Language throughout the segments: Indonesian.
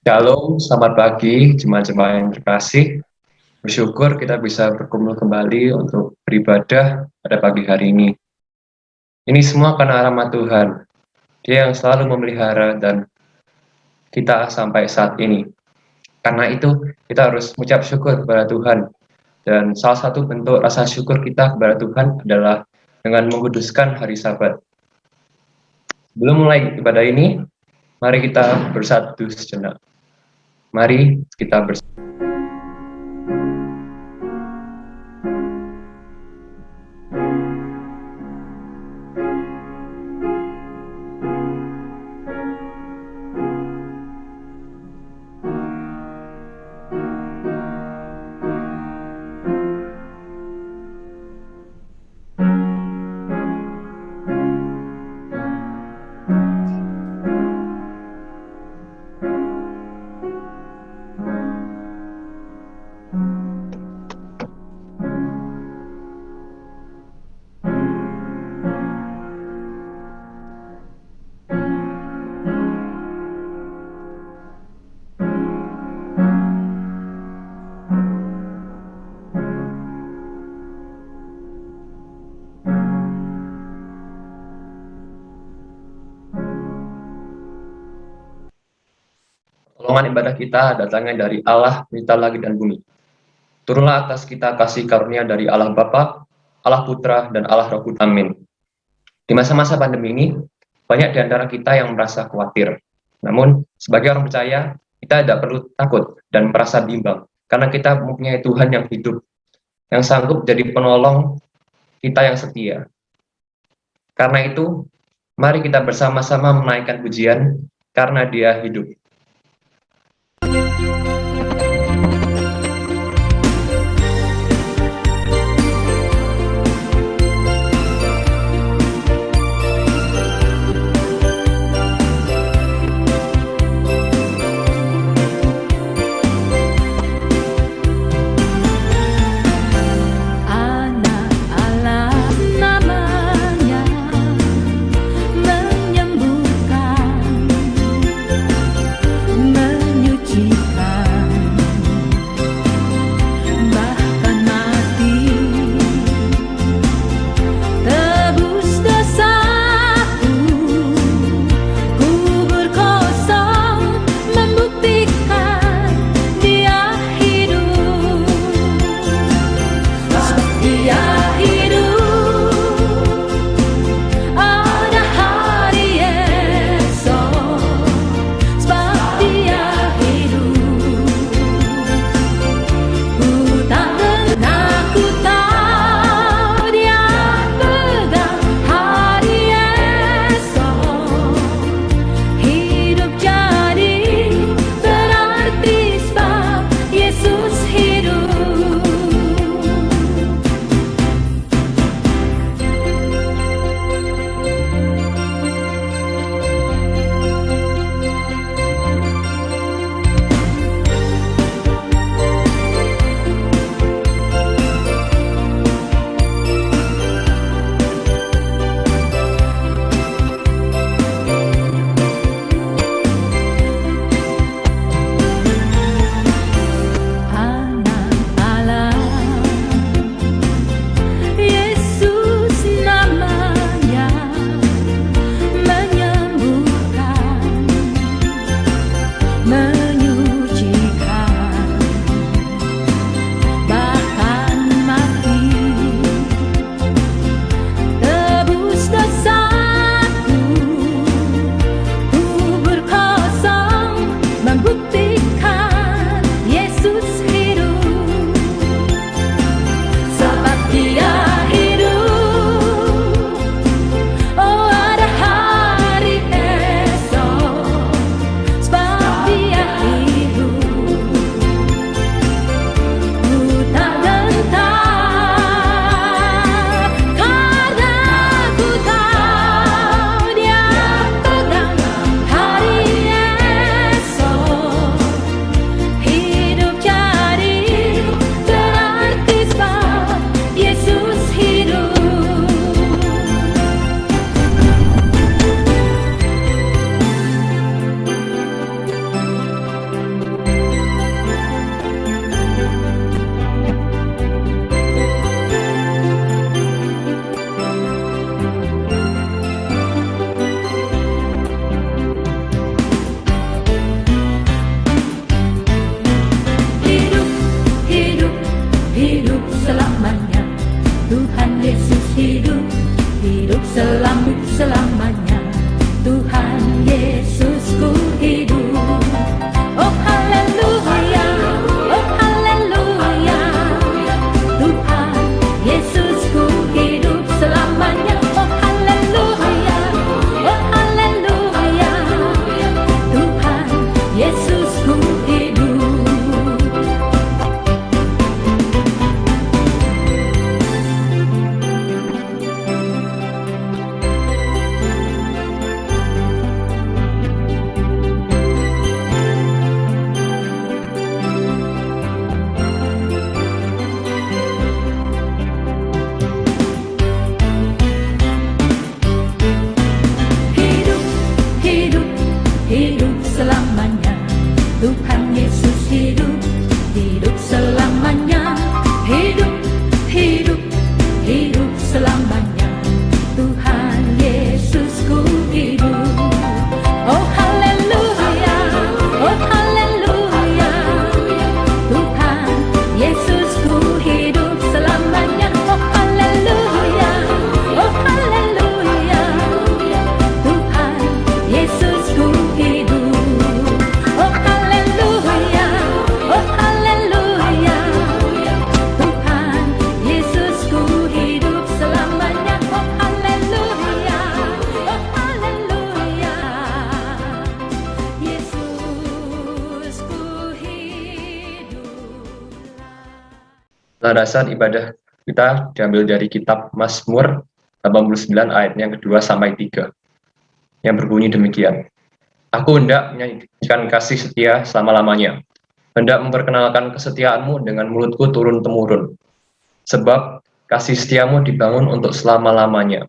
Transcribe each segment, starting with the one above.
Shalom, selamat pagi, jemaat-jemaat yang terkasih. Bersyukur kita bisa berkumpul kembali untuk beribadah pada pagi hari ini. Ini semua karena rahmat Tuhan. Dia yang selalu memelihara dan kita sampai saat ini. Karena itu, kita harus mengucap syukur kepada Tuhan. Dan salah satu bentuk rasa syukur kita kepada Tuhan adalah dengan menguduskan hari Sabat. Sebelum mulai ibadah ini, mari kita bersatu sejenak. Mari kita bersatu. Pertolongan ibadah kita datangnya dari Allah, pencipta langit dan bumi. Turunlah atas kita kasih karunia dari Allah Bapa, Allah Putra, dan Allah Roh Kudus. Amin. Di masa-masa pandemi ini, banyak di antara kita yang merasa khawatir. Namun, sebagai orang percaya, kita tidak perlu takut dan merasa bimbang, karena kita mempunyai Tuhan yang hidup, yang sanggup jadi penolong kita yang setia. Karena itu, mari kita bersama-sama menaikkan pujian, karena Dia hidup. Menyembuhkan, menyucikan. Landasan ibadah kita diambil dari kitab Mazmur 89 ayat yang kedua sampai 3 yang berbunyi demikian. Aku hendak menyanyikan kasih setia selama-lamanya, hendak memperkenalkan kesetiaanmu dengan mulutku turun-temurun. Sebab kasih setiamu dibangun untuk selama-lamanya,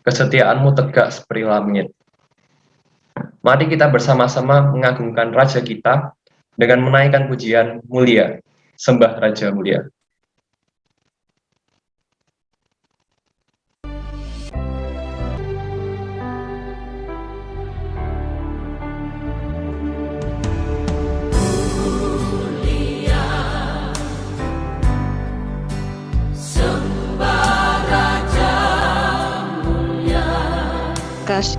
kesetiaanmu tegak seperti langit. Mari kita bersama-sama mengagungkan Raja kita dengan menaikkan pujian mulia, sembah Raja mulia. Kasih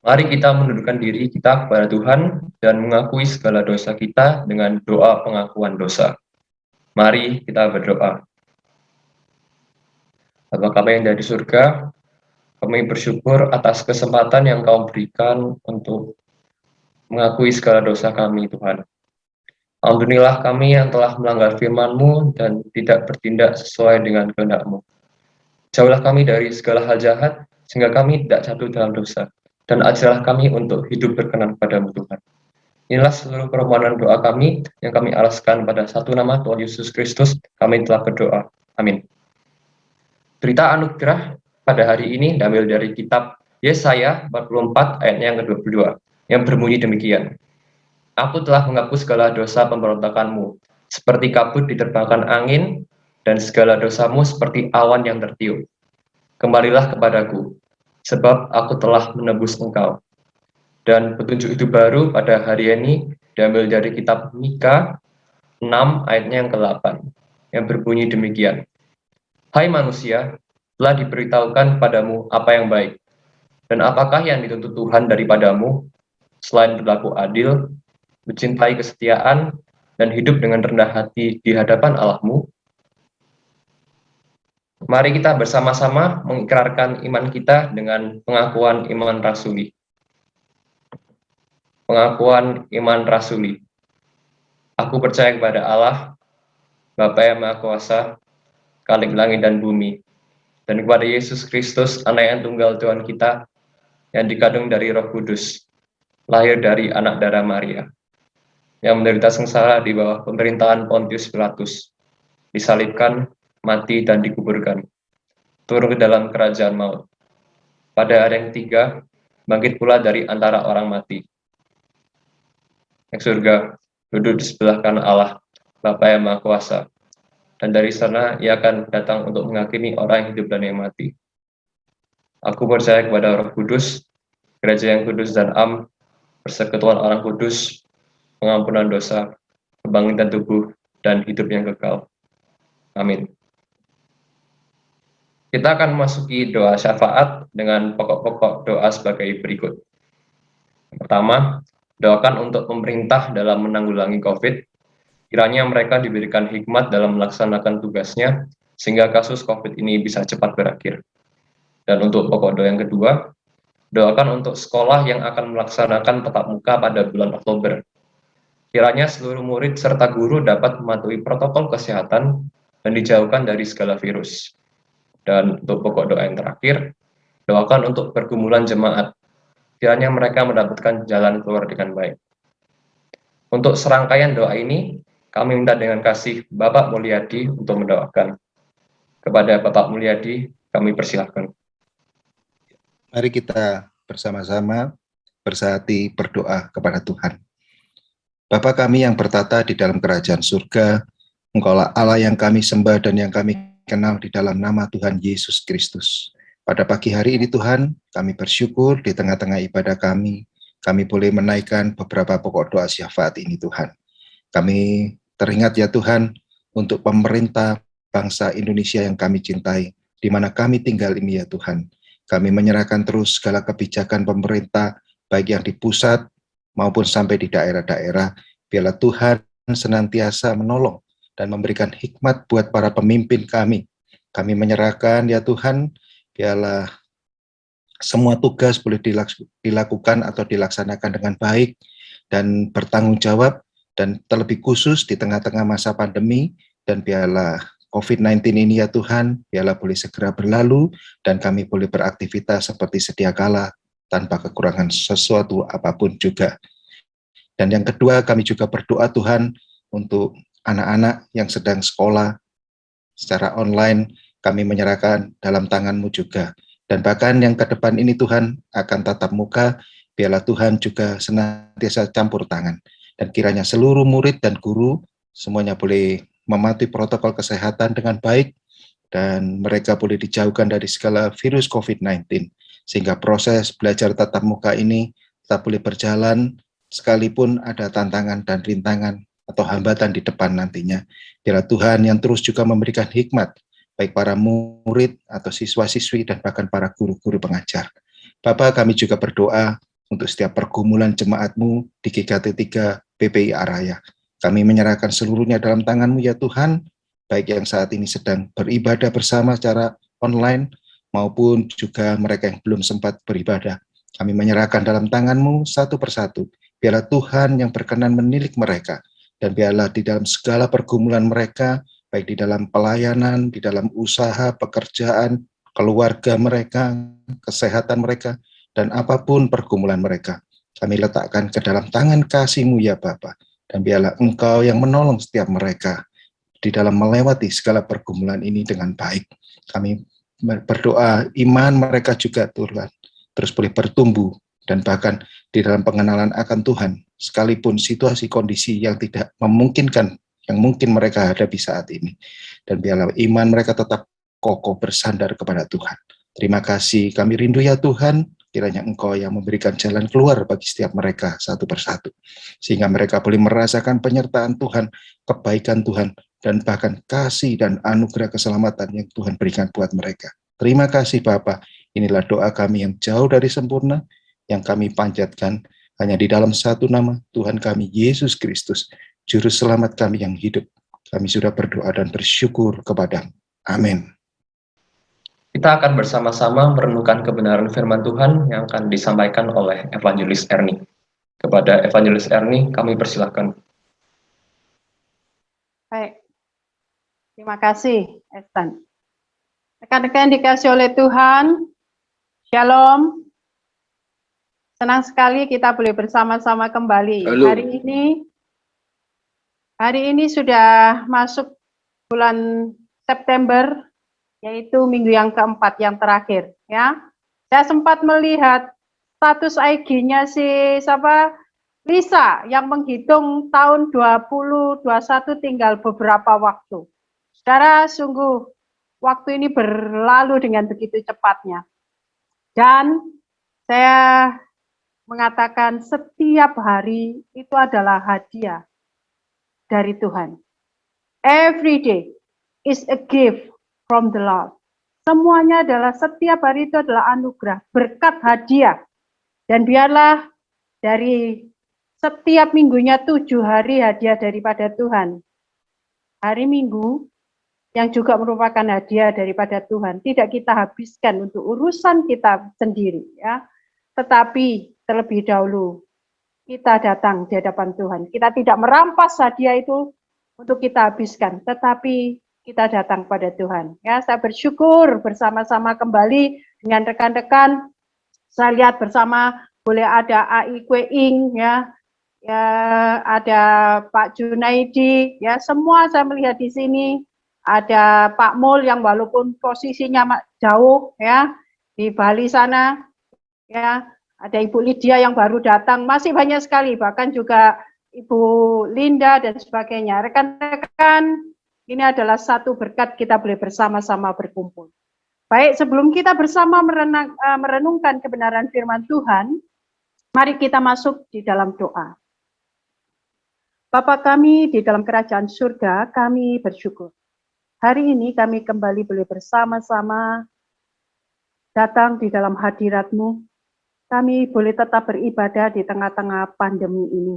Mari kita menundukkan diri kita kepada Tuhan dan mengakui segala dosa kita dengan doa pengakuan dosa. Mari kita berdoa. Bapa kami yang dari surga, kami bersyukur atas kesempatan yang Kau berikan untuk mengakui segala dosa kami, Tuhan. Ampunilah kami yang telah melanggar firman-Mu dan tidak bertindak sesuai dengan kehendak-Mu. Jauhlah kami dari segala hal jahat, sehingga kami tidak jatuh dalam dosa. Dan ajarlah kami untuk hidup berkenan padamu, Tuhan. Inilah seluruh permohonan doa kami yang kami alaskan pada satu nama Tuhan Yesus Kristus. Kami telah berdoa. Amin. Berita anugerah pada hari ini diambil dari kitab Yesaya 44 ayat yang ke-22 yang berbunyi demikian. Aku telah menghapus segala dosa pemberontakanmu, seperti kabut diterbangkan angin, dan segala dosamu seperti awan yang tertiup. Kembalilah kepadaku, sebab aku telah menebus engkau. Dan petunjuk hidup baru pada hari ini diambil dari kitab Mika 6 ayatnya yang ke-8 yang berbunyi demikian. Hai manusia, telah diberitahukan padamu apa yang baik, dan apakah yang dituntut Tuhan daripadamu, selain berlaku adil, mencintai kesetiaan, dan hidup dengan rendah hati di hadapan Allahmu? Mari kita bersama-sama mengikrarkan iman kita dengan pengakuan iman rasuli. Pengakuan iman rasuli. Aku percaya kepada Allah, Bapa yang Maha Kuasa, Khalik langit dan bumi, dan kepada Yesus Kristus, Anak yang tunggal Tuhan kita, yang dikandung dari Roh Kudus, lahir dari anak darah Maria, yang menderita sengsara di bawah pemerintahan Pontius Pilatus, disalibkan, mati, dan dikuburkan, turun ke dalam kerajaan maut. Pada hari yang ketiga, bangkit pula dari antara orang mati. Yang surga, duduk di sebelah kanan Allah, Bapa yang Maha Kuasa, dan dari sana ia akan datang untuk menghakimi orang yang hidup dan yang mati. Aku percaya kepada Roh Kudus, gereja yang kudus dan am, persekutuan orang kudus, pengampunan dosa, kebangkitan tubuh, dan hidup yang kekal. Amin. Kita akan memasuki doa syafaat dengan pokok-pokok doa sebagai berikut. Pertama, doakan untuk pemerintah dalam menanggulangi COVID, kiranya mereka diberikan hikmat dalam melaksanakan tugasnya, sehingga kasus COVID ini bisa cepat berakhir. Dan untuk pokok doa yang kedua, doakan untuk sekolah yang akan melaksanakan tatap muka pada bulan Oktober. Kiranya seluruh murid serta guru dapat mematuhi protokol kesehatan dan dijauhkan dari segala virus. Dan untuk pokok doa yang terakhir, doakan untuk pergumulan jemaat. Kiranya mereka mendapatkan jalan keluar dengan baik. Untuk serangkaian doa ini, kami minta dengan kasih Bapak Mulyadi untuk mendoakan. Kepada Bapak Mulyadi, kami persilahkan. Mari kita bersama-sama bersehati berdoa kepada Tuhan. Bapa kami yang bertata di dalam kerajaan surga, Engkaulah Allah yang kami sembah dan yang kami kenal di dalam nama Tuhan Yesus Kristus. Pada pagi hari ini Tuhan, kami bersyukur di tengah-tengah ibadah kami boleh menaikkan beberapa pokok doa syafaat ini Tuhan. Kami teringat ya Tuhan, untuk pemerintah bangsa Indonesia yang kami cintai, di mana kami tinggal ini ya Tuhan. Kami menyerahkan terus segala kebijakan pemerintah, baik yang di pusat maupun sampai di daerah-daerah. Biarlah Tuhan senantiasa menolong dan memberikan hikmat buat para pemimpin kami. Kami menyerahkan ya Tuhan, biarlah semua tugas boleh dilakukan atau dilaksanakan dengan baik dan bertanggung jawab, dan terlebih khusus di tengah-tengah masa pandemi, dan biarlah COVID-19 ini ya Tuhan, biarlah boleh segera berlalu, dan kami boleh beraktivitas seperti sedia kala, tanpa kekurangan sesuatu apapun juga. Dan yang kedua, kami juga berdoa Tuhan, untuk anak-anak yang sedang sekolah secara online, kami menyerahkan dalam tangan-Mu juga. Dan bahkan yang ke depan ini Tuhan, akan tatap muka, biarlah Tuhan juga senantiasa campur tangan. Dan kiranya seluruh murid dan guru, semuanya boleh mematuhi protokol kesehatan dengan baik, dan mereka boleh dijauhkan dari segala virus COVID-19, sehingga proses belajar tatap muka ini tetap boleh berjalan, sekalipun ada tantangan dan rintangan atau hambatan di depan nantinya. Biarlah Tuhan yang terus juga memberikan hikmat, baik para murid atau siswa-siswi dan bahkan para guru-guru pengajar. Bapak, kami juga berdoa untuk setiap pergumulan jemaat-Mu di GKT 3 PPI Araya. Kami menyerahkan seluruhnya dalam tangan-Mu ya Tuhan, baik yang saat ini sedang beribadah bersama secara online, maupun juga mereka yang belum sempat beribadah. Kami menyerahkan dalam tangan-Mu satu persatu. Biarlah Tuhan yang berkenan menilik mereka, dan biarlah di dalam segala pergumulan mereka, baik di dalam pelayanan, di dalam usaha, pekerjaan, keluarga mereka, kesehatan mereka, dan apapun pergumulan mereka, kami letakkan ke dalam tangan kasih-Mu ya Bapa, dan biarlah Engkau yang menolong setiap mereka di dalam melewati segala pergumulan ini dengan baik. Kami berdoa iman mereka juga Tuhan terus boleh bertumbuh, dan bahkan di dalam pengenalan akan Tuhan, sekalipun situasi kondisi yang tidak memungkinkan yang mungkin mereka hadapi saat ini. Dan biarlah iman mereka tetap kokoh bersandar kepada Tuhan. Terima kasih, kami rindu ya Tuhan, kiranya Engkau yang memberikan jalan keluar bagi setiap mereka satu persatu, sehingga mereka boleh merasakan penyertaan Tuhan, kebaikan Tuhan, dan bahkan kasih dan anugerah keselamatan yang Tuhan berikan buat mereka. Terima kasih Bapa, inilah doa kami yang jauh dari sempurna, yang kami panjatkan hanya di dalam satu nama, Tuhan kami Yesus Kristus, Juru Selamat kami yang hidup. Kami sudah berdoa dan bersyukur kepada-Mu. Amin. Kita akan bersama-sama merenungkan kebenaran firman Tuhan yang akan disampaikan oleh Evangelis Erni. Kepada Evangelis Erni, kami persilahkan. Baik. Terima kasih, Estan. Rekan-rekan dikasih oleh Tuhan, Shalom. Senang sekali kita boleh bersama-sama kembali. Halo. Hari ini sudah masuk bulan September, yaitu minggu yang keempat, yang terakhir. Ya, saya sempat melihat status IG-nya si Lisa yang menghitung tahun 2021 tinggal beberapa waktu. Saudara, sungguh waktu ini berlalu dengan begitu cepatnya. Dan saya mengatakan setiap hari itu adalah hadiah dari Tuhan. Every day is a gift from the Lord. Semuanya adalah, setiap hari itu adalah anugerah, berkat, hadiah. Dan biarlah dari setiap minggunya 7 hari hadiah daripada Tuhan. Hari Minggu yang juga merupakan hadiah daripada Tuhan. Tidak kita habiskan untuk urusan kita sendiri, ya. Tetapi terlebih dahulu kita datang di hadapan Tuhan. Kita tidak merampas hadiah itu untuk kita habiskan, tetapi kita datang pada Tuhan. Ya, saya bersyukur bersama-sama kembali dengan rekan-rekan. Saya lihat bersama boleh ada AI Kweing, ya, ada Pak Junaidi, ya, semua saya melihat di sini. Ada Pak Mul yang walaupun posisinya jauh, ya, di Bali sana, ya, ada Ibu Lydia yang baru datang, masih banyak sekali, bahkan juga Ibu Linda dan sebagainya. Rekan-rekan, ini adalah satu berkat kita boleh bersama-sama berkumpul. Baik, sebelum kita bersama merenungkan kebenaran firman Tuhan, mari kita masuk di dalam doa. Bapa kami di dalam kerajaan surga, kami bersyukur. Hari ini kami kembali boleh bersama-sama datang di dalam hadirat-Mu. Kami boleh tetap beribadah di tengah-tengah pandemi ini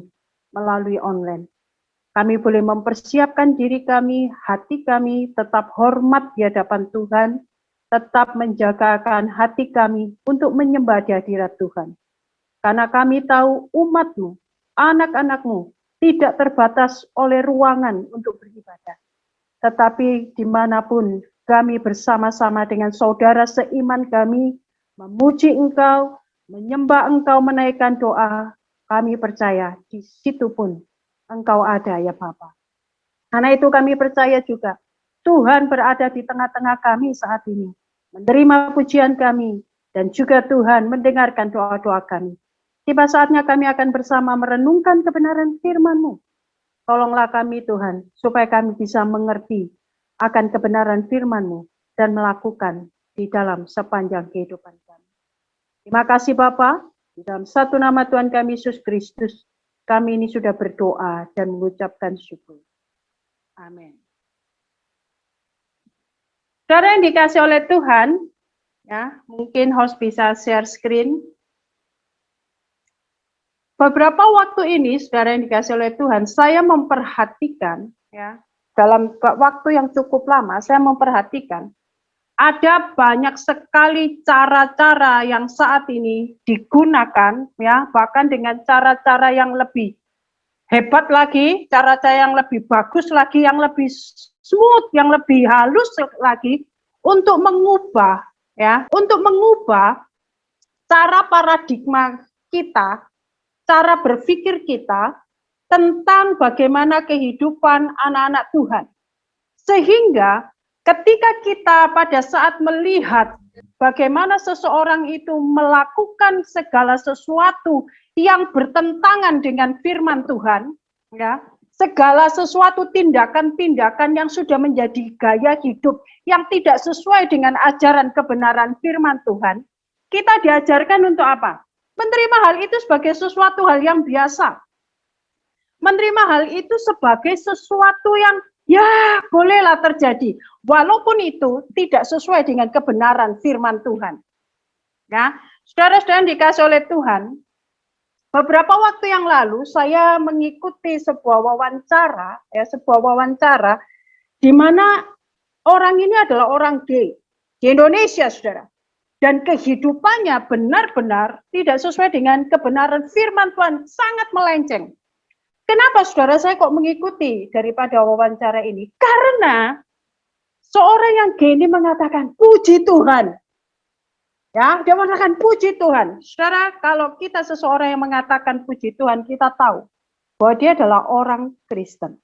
melalui online. Kami boleh mempersiapkan diri kami, hati kami tetap hormat di hadapan Tuhan, tetap menjagakan hati kami untuk menyembah di hadirat Tuhan. Karena kami tahu umat-Mu, anak-anak-Mu, tidak terbatas oleh ruangan untuk beribadah. Tetapi dimanapun kami bersama-sama dengan saudara seiman kami, memuji Engkau, menyembah Engkau, menaikkan doa, kami percaya di situ pun Engkau ada, ya Bapa. Karena itu kami percaya juga, Tuhan berada di tengah-tengah kami saat ini, menerima pujian kami, dan juga Tuhan mendengarkan doa-doa kami. Tiba saatnya kami akan bersama merenungkan kebenaran firman-Mu. Tolonglah kami Tuhan, supaya kami bisa mengerti akan kebenaran firman-Mu dan melakukan di dalam sepanjang kehidupan kami. Terima kasih Bapa, di dalam satu nama Tuhan kami Yesus Kristus, kami ini sudah berdoa dan mengucapkan syukur. Amin. Saudara yang dikasih oleh Tuhan, ya, mungkin host bisa share screen. Beberapa waktu ini, saudara yang dikasih oleh Tuhan, saya memperhatikan, ya, dalam waktu yang cukup lama, saya memperhatikan ada banyak sekali cara-cara yang saat ini digunakan, ya, bahkan dengan cara-cara yang lebih hebat lagi, cara-cara yang lebih bagus lagi, yang lebih smooth, yang lebih halus lagi, untuk mengubah, ya, untuk mengubah cara paradigma kita, cara berpikir kita tentang bagaimana kehidupan anak-anak Tuhan. Sehingga ketika kita pada saat melihat bagaimana seseorang itu melakukan segala sesuatu yang bertentangan dengan firman Tuhan, ya, segala sesuatu tindakan-tindakan yang sudah menjadi gaya hidup yang tidak sesuai dengan ajaran kebenaran firman Tuhan, kita diajarkan untuk apa? Menerima hal itu sebagai sesuatu hal yang biasa. Menerima hal itu sebagai sesuatu yang ya bolehlah terjadi. Walaupun itu tidak sesuai dengan kebenaran firman Tuhan. Ya, saudara-saudara yang dikasih oleh Tuhan, beberapa waktu yang lalu saya mengikuti sebuah wawancara di mana orang ini adalah orang gay di Indonesia, saudara. Dan kehidupannya benar-benar tidak sesuai dengan kebenaran firman Tuhan, sangat melenceng. Kenapa saudara saya kok mengikuti daripada wawancara ini? Karena seorang yang gay ini mengatakan, puji Tuhan. Ya, dia mengatakan puji Tuhan. Saudara, kalau kita seseorang yang mengatakan puji Tuhan, kita tahu bahwa dia adalah orang Kristen.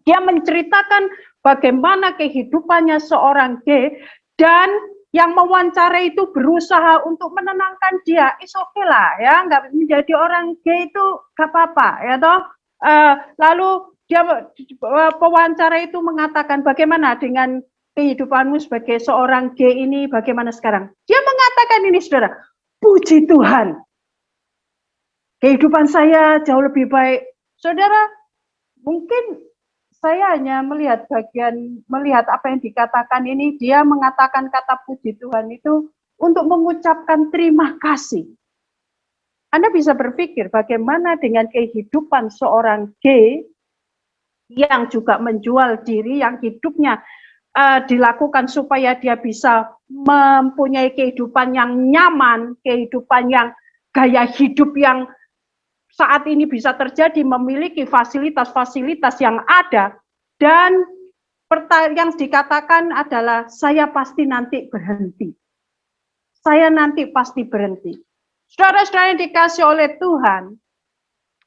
Dia menceritakan bagaimana kehidupannya seorang gay dan yang mewawancara itu berusaha untuk menenangkan dia, is okay lah, ya, nggak menjadi orang gay itu nggak apa-apa, ya toh. Lalu dia pewawancara itu mengatakan bagaimana dengan kehidupanmu sebagai seorang gay ini, bagaimana sekarang? Dia mengatakan ini, saudara, puji Tuhan, kehidupan saya jauh lebih baik. Saudara, mungkin saya hanya melihat apa yang dikatakan ini, dia mengatakan kata puji Tuhan itu untuk mengucapkan terima kasih. Anda bisa berpikir bagaimana dengan kehidupan seorang gay yang juga menjual diri, yang hidupnya dilakukan supaya dia bisa mempunyai kehidupan yang nyaman, kehidupan yang gaya hidup yang saat ini bisa terjadi, memiliki fasilitas-fasilitas yang ada, dan yang dikatakan adalah saya pasti nanti berhenti. Saya nanti pasti berhenti. Saudara-saudara yang dikasih oleh Tuhan,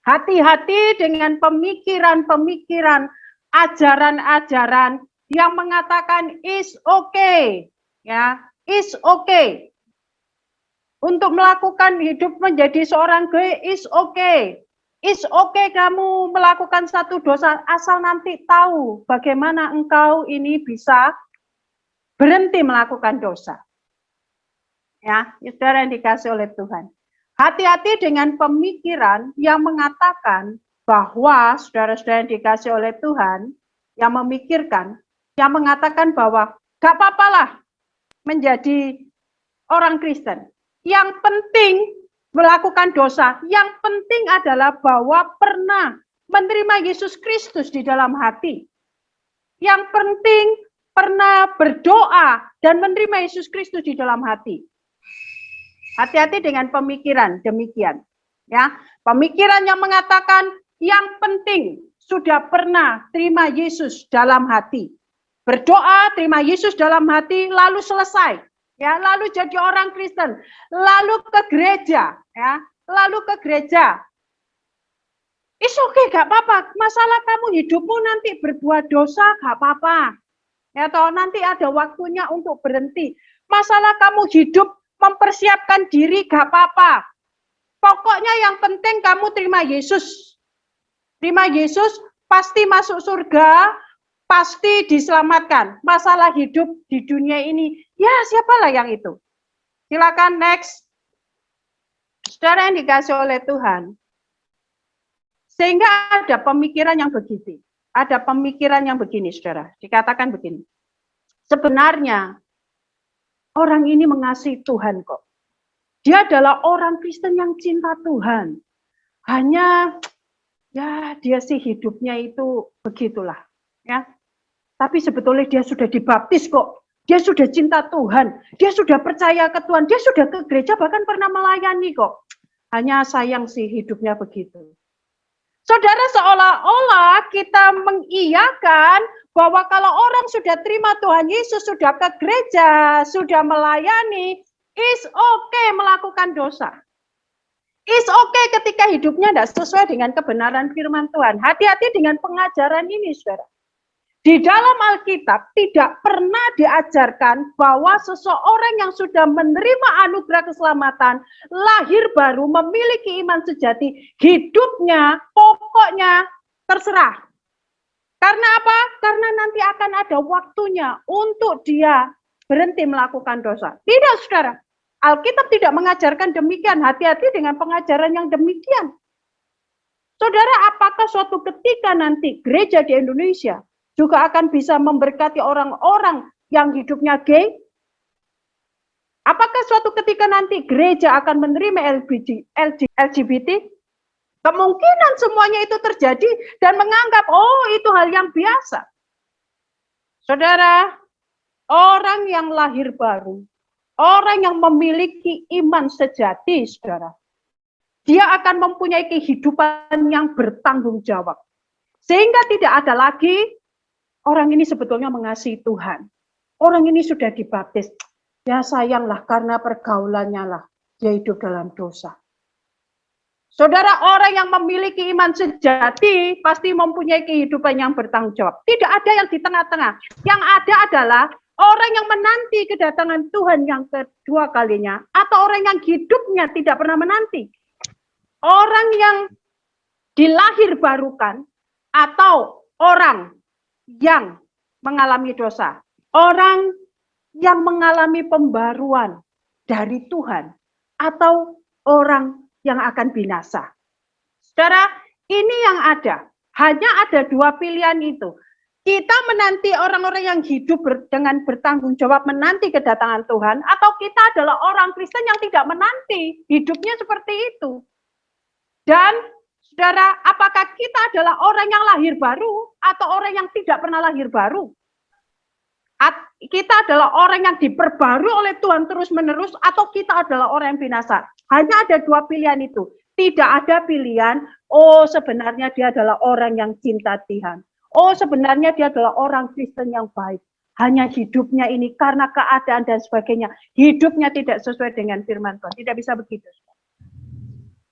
hati-hati dengan pemikiran-pemikiran, ajaran-ajaran yang mengatakan is okay, ya, is okay. Untuk melakukan hidup menjadi seorang gay is okay. Is okay kamu melakukan satu dosa asal nanti tahu bagaimana engkau ini bisa berhenti melakukan dosa. Ya, saudara yang dikasih oleh Tuhan. Hati-hati dengan pemikiran yang mengatakan bahwa saudara-saudara yang dikasih oleh Tuhan, yang memikirkan, yang mengatakan bahwa gak apa-apalah menjadi orang Kristen. Yang penting melakukan dosa, yang penting adalah bahwa pernah menerima Yesus Kristus di dalam hati. Yang penting pernah berdoa dan menerima Yesus Kristus di dalam hati. Hati-hati dengan pemikiran demikian. Ya, pemikiran yang mengatakan yang penting sudah pernah terima Yesus dalam hati. Berdoa, terima Yesus dalam hati, lalu selesai. Ya, lalu jadi orang Kristen, lalu ke gereja, ya, lalu ke gereja. It's okay, gak apa-apa. Masalah kamu hidupmu nanti berbuat dosa, gak apa-apa. Ya, toh nanti ada waktunya untuk berhenti. Masalah kamu hidup mempersiapkan diri, gak apa-apa. Pokoknya yang penting kamu terima Yesus. Terima Yesus, pasti masuk surga, pasti diselamatkan. Masalah hidup di dunia ini, ya siapalah yang itu. Silakan next. Saudara yang dikasih oleh Tuhan. Sehingga ada pemikiran yang begitu. Ada pemikiran yang begini, saudara. Dikatakan begini. Sebenarnya, orang ini mengasihi Tuhan kok. Dia adalah orang Kristen yang cinta Tuhan. Hanya, ya dia sih hidupnya itu begitulah. Ya. Tapi sebetulnya dia sudah dibaptis kok. Dia sudah cinta Tuhan. Dia sudah percaya ke Tuhan. Dia sudah ke gereja, bahkan pernah melayani kok. Hanya sayang sih hidupnya begitu. Saudara, seolah-olah kita mengiyakan bahwa kalau orang sudah terima Tuhan Yesus, sudah ke gereja, sudah melayani, is okay melakukan dosa. Is okay ketika hidupnya tidak sesuai dengan kebenaran firman Tuhan. Hati-hati dengan pengajaran ini, saudara. Di dalam Alkitab tidak pernah diajarkan bahwa seseorang yang sudah menerima anugerah keselamatan, lahir baru, memiliki iman sejati, hidupnya pokoknya terserah. Karena apa? Karena nanti akan ada waktunya untuk dia berhenti melakukan dosa. Tidak, saudara. Alkitab tidak mengajarkan demikian. Hati-hati dengan pengajaran yang demikian. Saudara, apakah suatu ketika nanti gereja di Indonesia juga akan bisa memberkati orang-orang yang hidupnya gay? Apakah suatu ketika nanti gereja akan menerima LGBT? Kemungkinan semuanya itu terjadi dan menganggap, oh itu hal yang biasa. Saudara, orang yang lahir baru, orang yang memiliki iman sejati, saudara, dia akan mempunyai kehidupan yang bertanggung jawab. Sehingga tidak ada lagi orang ini sebetulnya mengasihi Tuhan. Orang ini sudah dibaptis. Ya sayanglah karena pergaulannya lah dia hidup dalam dosa. Saudara, orang yang memiliki iman sejati pasti mempunyai kehidupan yang bertanggung jawab. Tidak ada yang di tengah-tengah. Yang ada adalah orang yang menanti kedatangan Tuhan yang kedua kalinya, atau orang yang hidupnya tidak pernah menanti. Orang yang dilahir barukan, atau orang yang mengalami dosa, orang yang mengalami pembaruan dari Tuhan, atau orang yang akan binasa. Saudara, ini yang ada. Hanya ada dua pilihan itu. Kita menanti orang-orang yang hidup dengan bertanggung jawab menanti kedatangan Tuhan, atau kita adalah orang Kristen yang tidak menanti, hidupnya seperti itu. Dan saudara, apakah kita adalah orang yang lahir baru atau orang yang tidak pernah lahir baru? Kita adalah orang yang diperbarui oleh Tuhan terus-menerus, atau kita adalah orang yang binasa. Hanya ada dua pilihan itu. Tidak ada pilihan, oh sebenarnya dia adalah orang yang cinta Tuhan. Oh sebenarnya dia adalah orang Kristen yang baik. Hanya hidupnya ini karena keadaan dan sebagainya. Hidupnya tidak sesuai dengan firman Tuhan. Tidak bisa begitu.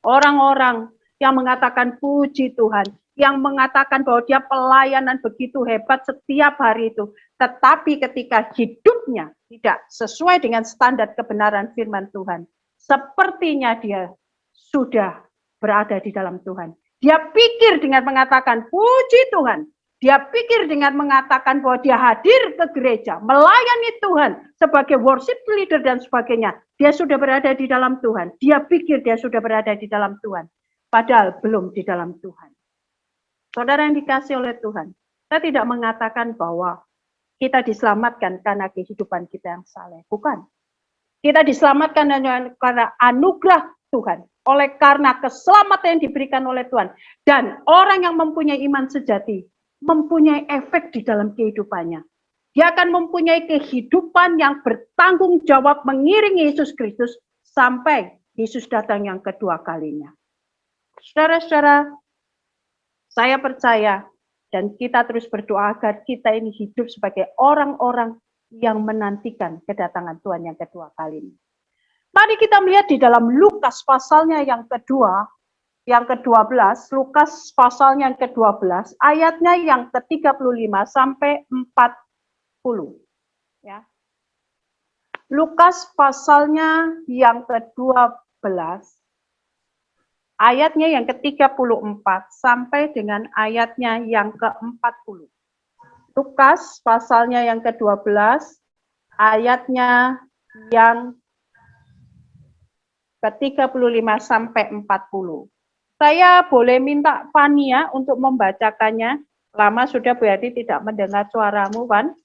Orang-orang yang mengatakan puji Tuhan, yang mengatakan bahwa dia pelayanan begitu hebat setiap hari itu, tetapi ketika hidupnya tidak sesuai dengan standar kebenaran firman Tuhan, sepertinya dia sudah berada di dalam Tuhan. Dia pikir dengan mengatakan puji Tuhan, dia pikir dengan mengatakan bahwa dia hadir ke gereja, melayani Tuhan sebagai worship leader dan sebagainya, dia sudah berada di dalam Tuhan. Dia pikir dia sudah berada di dalam Tuhan, padahal belum di dalam Tuhan. Saudara yang dikasih oleh Tuhan, saya tidak mengatakan bahwa kita diselamatkan karena kehidupan kita yang saleh. Bukan. Kita diselamatkan karena anugerah Tuhan. Oleh karena keselamatan yang diberikan oleh Tuhan. Dan orang yang mempunyai iman sejati, mempunyai efek di dalam kehidupannya. Dia akan mempunyai kehidupan yang bertanggung jawab mengiringi Yesus Kristus sampai Yesus datang yang kedua kalinya. Saudara-saudara, saya percaya dan kita terus berdoa agar kita ini hidup sebagai orang-orang yang menantikan kedatangan Tuhan yang kedua kali ini. Mari kita melihat di dalam Lukas pasalnya yang kedua, yang ke-12, Lukas pasalnya yang ke-12, ayatnya yang ke-35 sampai 40. Ya. Lukas pasalnya yang ke-12, ayatnya yang ke-34 sampai dengan ayatnya yang ke-40. Lukas pasalnya yang ke-12, ayatnya yang ke-35 sampai 40. Saya boleh minta Fania untuk membacakannya. Lama sudah berarti tidak mendengar suaramu, Van.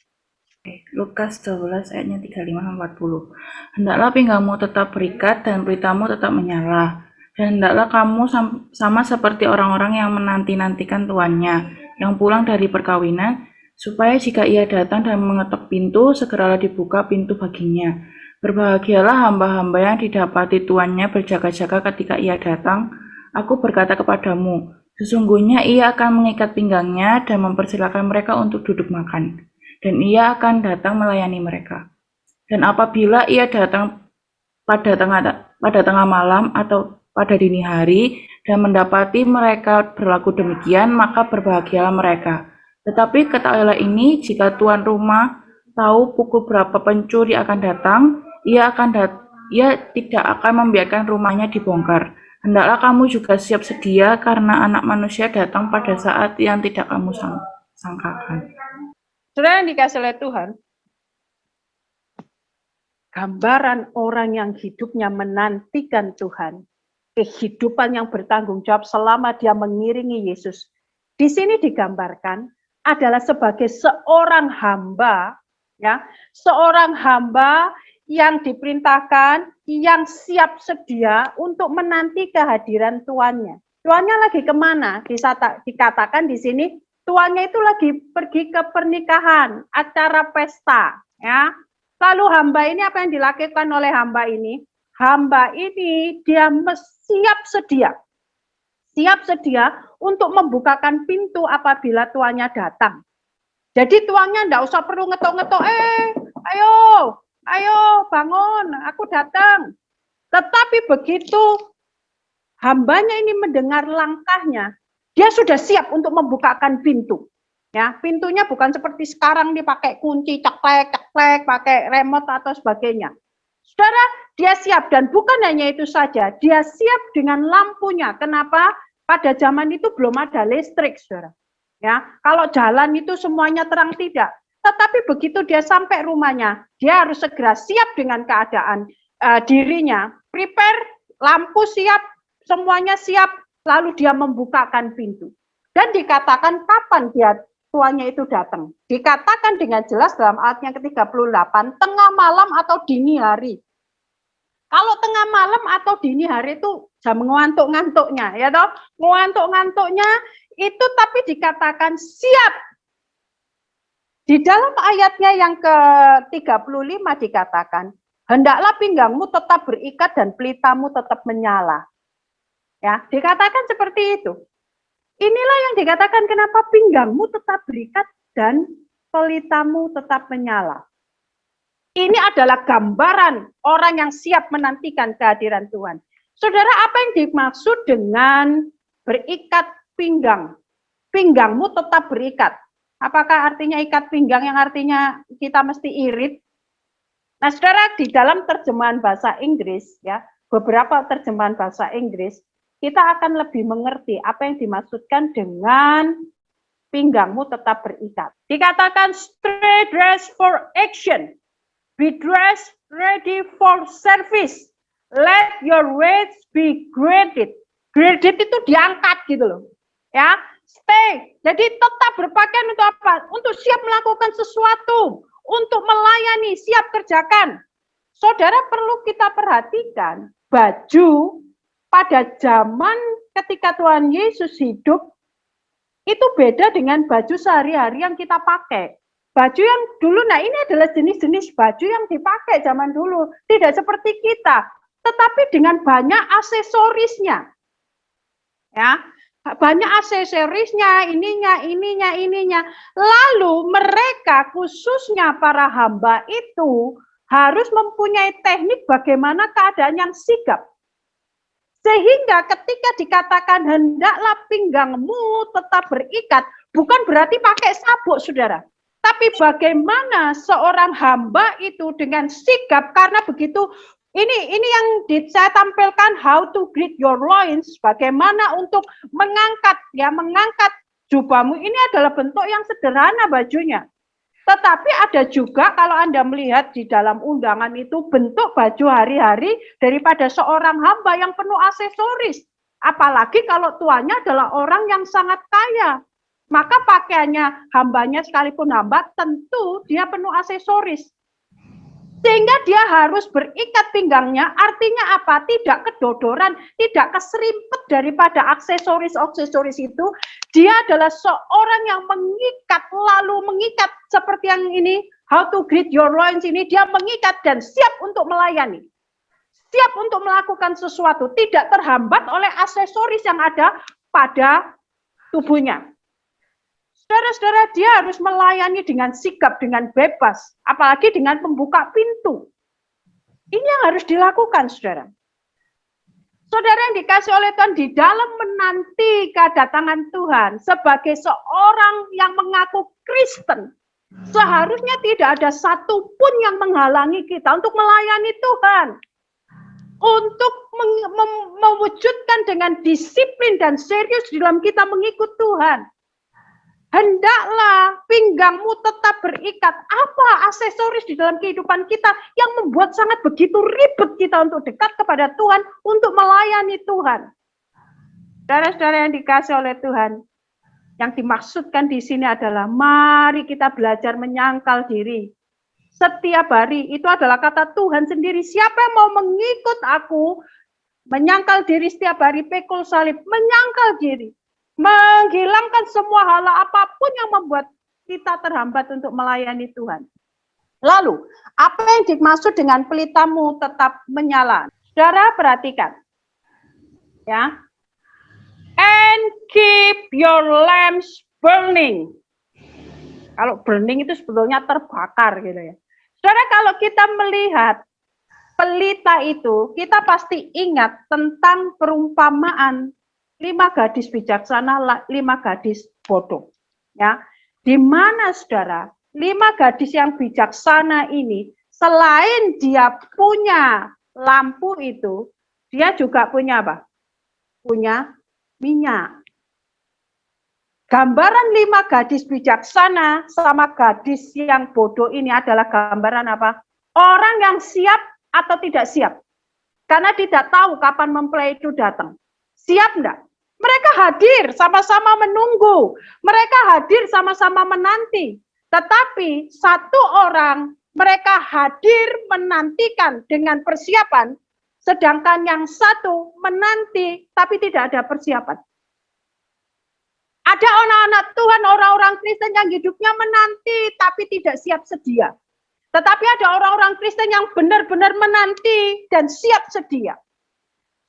Lukas 12 ayatnya 35-40. Hendaklah pinggangmu tetap berikat dan pelitamu tetap menyala. Dan hendaklah kamu sama seperti orang-orang yang menanti-nantikan tuannya, yang pulang dari perkawinan, supaya jika ia datang dan mengetok pintu, segeralah dibuka pintu baginya. Berbahagialah hamba-hamba yang didapati tuannya berjaga-jaga ketika ia datang. Aku berkata kepadamu, sesungguhnya ia akan mengikat pinggangnya dan mempersilakan mereka untuk duduk makan. Dan ia akan datang melayani mereka. Dan apabila ia datang pada tengah malam atau pada dini hari dan mendapati mereka berlaku demikian, maka berbahagialah mereka. Tetapi ketahuilah ini, jika tuan rumah tahu pukul berapa pencuri akan datang, ia tidak akan membiarkan rumahnya dibongkar. Hendaklah kamu juga siap sedia, karena Anak Manusia datang pada saat yang tidak kamu sangkakan. Saudara yang dikasih oleh Tuhan, gambaran orang yang hidupnya menantikan Tuhan, kehidupan yang bertanggung jawab selama dia mengiringi Yesus, di sini digambarkan adalah sebagai seorang hamba, ya, seorang hamba yang diperintahkan, yang siap sedia untuk menanti kehadiran tuannya. Tuannya lagi kemana? Dikatakan di sini, tuannya itu lagi pergi ke pernikahan, acara pesta, ya. Lalu hamba ini apa yang dilakukan oleh hamba ini? Hamba ini dia siap sedia untuk membukakan pintu apabila tuannya datang. Jadi tuannya enggak usah perlu ngetok-ngetok, ayo bangun, aku datang. Tetapi begitu hambanya ini mendengar langkahnya, dia sudah siap untuk membukakan pintu. Ya, pintunya bukan seperti sekarang dipakai kunci, ceklek, pakai remote atau sebagainya. Saudara, dia siap, dan bukan hanya itu saja, dia siap dengan lampunya. Kenapa? Pada zaman itu belum ada listrik, saudara. Ya, kalau jalan itu semuanya terang tidak. Tetapi begitu dia sampai rumahnya, dia harus segera siap dengan keadaan dirinya, prepare, lampu siap, semuanya siap, lalu dia membukakan pintu. Dan dikatakan kapan tuannya itu datang. Dikatakan dengan jelas dalam ayat yang ke-38, tengah malam atau dini hari. Kalau tengah malam atau dini hari itu jam ngantuk-ngantuknya, ya toh? Ngantuk-ngantuknya itu tapi dikatakan siap. Di dalam ayatnya yang ke-35 dikatakan, hendaklah pinggangmu tetap berikat dan pelitamu tetap menyala. Ya, dikatakan seperti itu. Inilah yang dikatakan kenapa pinggangmu tetap berikat dan pelitamu tetap menyala. Ini adalah gambaran orang yang siap menantikan kehadiran Tuhan. Saudara, apa yang dimaksud dengan berikat pinggang? Pinggangmu tetap berikat. Apakah artinya ikat pinggang yang artinya kita mesti irit? Nah, saudara, di dalam terjemahan bahasa Inggris, ya, beberapa terjemahan bahasa Inggris, kita akan lebih mengerti apa yang dimaksudkan dengan pinggangmu tetap berikat. Dikatakan stay dressed for action, be dressed ready for service, let your waist be graded. Graded itu diangkat gitu loh, ya. Stay, jadi tetap berpakaian untuk apa? Untuk siap melakukan sesuatu, untuk melayani, siap kerjakan. Saudara, perlu kita perhatikan baju pada zaman ketika Tuhan Yesus hidup itu beda dengan baju sehari-hari yang kita pakai. Baju yang dulu, nah ini adalah jenis-jenis baju yang dipakai zaman dulu, tidak seperti kita, tetapi dengan banyak aksesorisnya. Ya, banyak aksesorisnya, ininya. Lalu mereka, khususnya para hamba itu, harus mempunyai teknik bagaimana keadaan yang sigap. Sehingga ketika dikatakan hendaklah pinggangmu tetap berikat, bukan berarti pakai sabuk, saudara. Tapi bagaimana seorang hamba itu dengan sigap, karena begitu. Ini yang saya tampilkan how to gird your loins, bagaimana untuk mengangkat jubahmu. Ini adalah bentuk yang sederhana bajunya. Tetapi ada juga kalau Anda melihat di dalam undangan itu bentuk baju hari-hari daripada seorang hamba yang penuh aksesoris. Apalagi kalau tuannya adalah orang yang sangat kaya. Maka pakaiannya hambanya sekalipun hamba tentu dia penuh aksesoris. Sehingga dia harus berikat pinggangnya, artinya apa? Tidak kedodoran, tidak keserimpet daripada aksesoris-aksesoris itu. Dia adalah seorang yang mengikat seperti yang ini, how to gird your loins ini, dia mengikat dan siap untuk melayani. Siap untuk melakukan sesuatu, tidak terhambat oleh aksesoris yang ada pada tubuhnya. Saudara-saudara, dia harus melayani dengan sigap, dengan bebas, apalagi dengan membuka pintu. Ini yang harus dilakukan, saudara. Saudara yang dikasih oleh Tuhan, di dalam menanti kedatangan Tuhan, sebagai seorang yang mengaku Kristen, seharusnya tidak ada satupun yang menghalangi kita untuk melayani Tuhan. Untuk mewujudkan dengan disiplin dan serius dalam kita mengikut Tuhan. Hendaklah pinggangmu tetap berikat. Apa aksesoris di dalam kehidupan kita yang membuat sangat begitu ribet kita untuk dekat kepada Tuhan, untuk melayani Tuhan. Saudara-saudara yang dikasih oleh Tuhan, yang dimaksudkan di sini adalah mari kita belajar menyangkal diri. Setiap hari itu adalah kata Tuhan sendiri. Siapa yang mau mengikut aku, menyangkal diri setiap hari, pikul salib, menyangkal diri. Menghilangkan semua hal apapun yang membuat kita terhambat untuk melayani Tuhan. Lalu, apa yang dimaksud dengan pelitamu tetap menyala? Saudara perhatikan. Ya. And keep your lamps burning. Kalau burning itu sebetulnya terbakar gitu ya. Saudara, kalau kita melihat pelita itu, kita pasti ingat tentang perumpamaan 5 gadis bijaksana, 5 gadis bodoh. Ya, di mana saudara, 5 gadis yang bijaksana ini, selain dia punya lampu itu, dia juga punya apa? Punya minyak. Gambaran 5 gadis bijaksana sama gadis yang bodoh ini adalah gambaran apa? Orang yang siap atau tidak siap. Karena tidak tahu kapan mempelai itu datang. Siap enggak? Mereka hadir, sama-sama menunggu. Mereka hadir, sama-sama menanti. Tetapi satu orang, mereka hadir menantikan dengan persiapan, sedangkan yang satu menanti, tapi tidak ada persiapan. Ada anak-anak Tuhan, orang-orang Kristen yang hidupnya menanti tapi tidak siap sedia. Tetapi ada orang-orang Kristen yang benar-benar menanti dan siap sedia.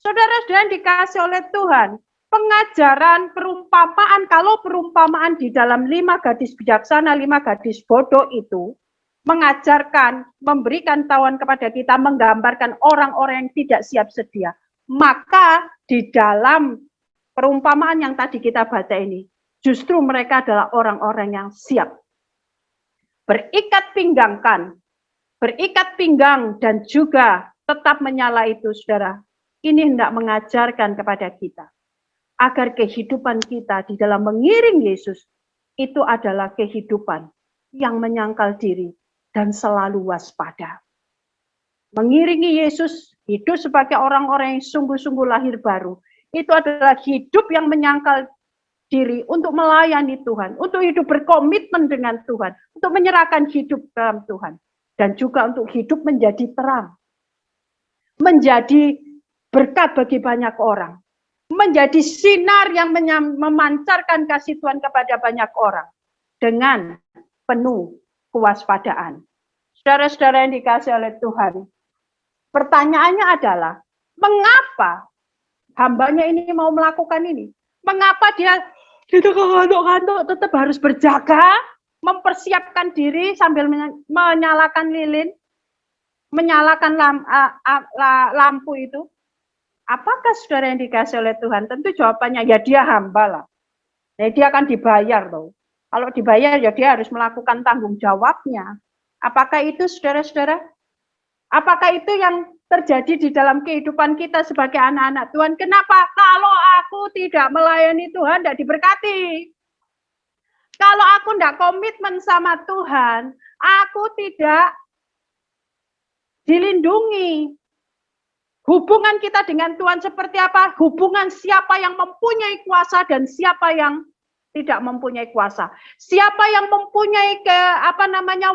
Saudara-saudara yang dikasih oleh Tuhan, pengajaran perumpamaan, kalau perumpamaan di dalam 5 gadis bijaksana, 5 gadis bodoh itu, mengajarkan, memberikan tahuan kepada kita, menggambarkan orang-orang yang tidak siap sedia. Maka di dalam perumpamaan yang tadi kita baca ini, justru mereka adalah orang-orang yang siap. Berikat pinggang dan juga tetap menyala itu, saudara. Ini hendak mengajarkan kepada kita, agar kehidupan kita di dalam mengiring Yesus, itu adalah kehidupan yang menyangkal diri dan selalu waspada. Mengiringi Yesus, hidup sebagai orang-orang yang sungguh-sungguh lahir baru, itu adalah hidup yang menyangkal diri untuk melayani Tuhan, untuk hidup berkomitmen dengan Tuhan, untuk menyerahkan hidup dalam Tuhan, dan juga untuk hidup menjadi terang, menjadi berkat bagi banyak orang, menjadi sinar yang memancarkan kasih Tuhan kepada banyak orang, dengan penuh kewaspadaan. Saudara-saudara yang dikasih oleh Tuhan, pertanyaannya adalah, mengapa hambanya ini mau melakukan ini? Mengapa dia ngantuk-ngantuk tetap harus berjaga, mempersiapkan diri sambil menyalakan lilin, menyalakan lampu itu? Apakah saudara yang dikasih oleh Tuhan? Tentu jawabannya ya dia hamba lah. Nah, dia akan dibayar loh. Kalau dibayar ya dia harus melakukan tanggung jawabnya. Apakah itu saudara-saudara? Apakah itu yang terjadi di dalam kehidupan kita sebagai anak-anak Tuhan? Kenapa? Kalau aku tidak melayani Tuhan, tidak diberkati. Kalau aku tidak komitmen sama Tuhan, aku tidak dilindungi. Hubungan kita dengan Tuhan seperti apa? Hubungan siapa yang mempunyai kuasa dan siapa yang tidak mempunyai kuasa. Siapa yang mempunyai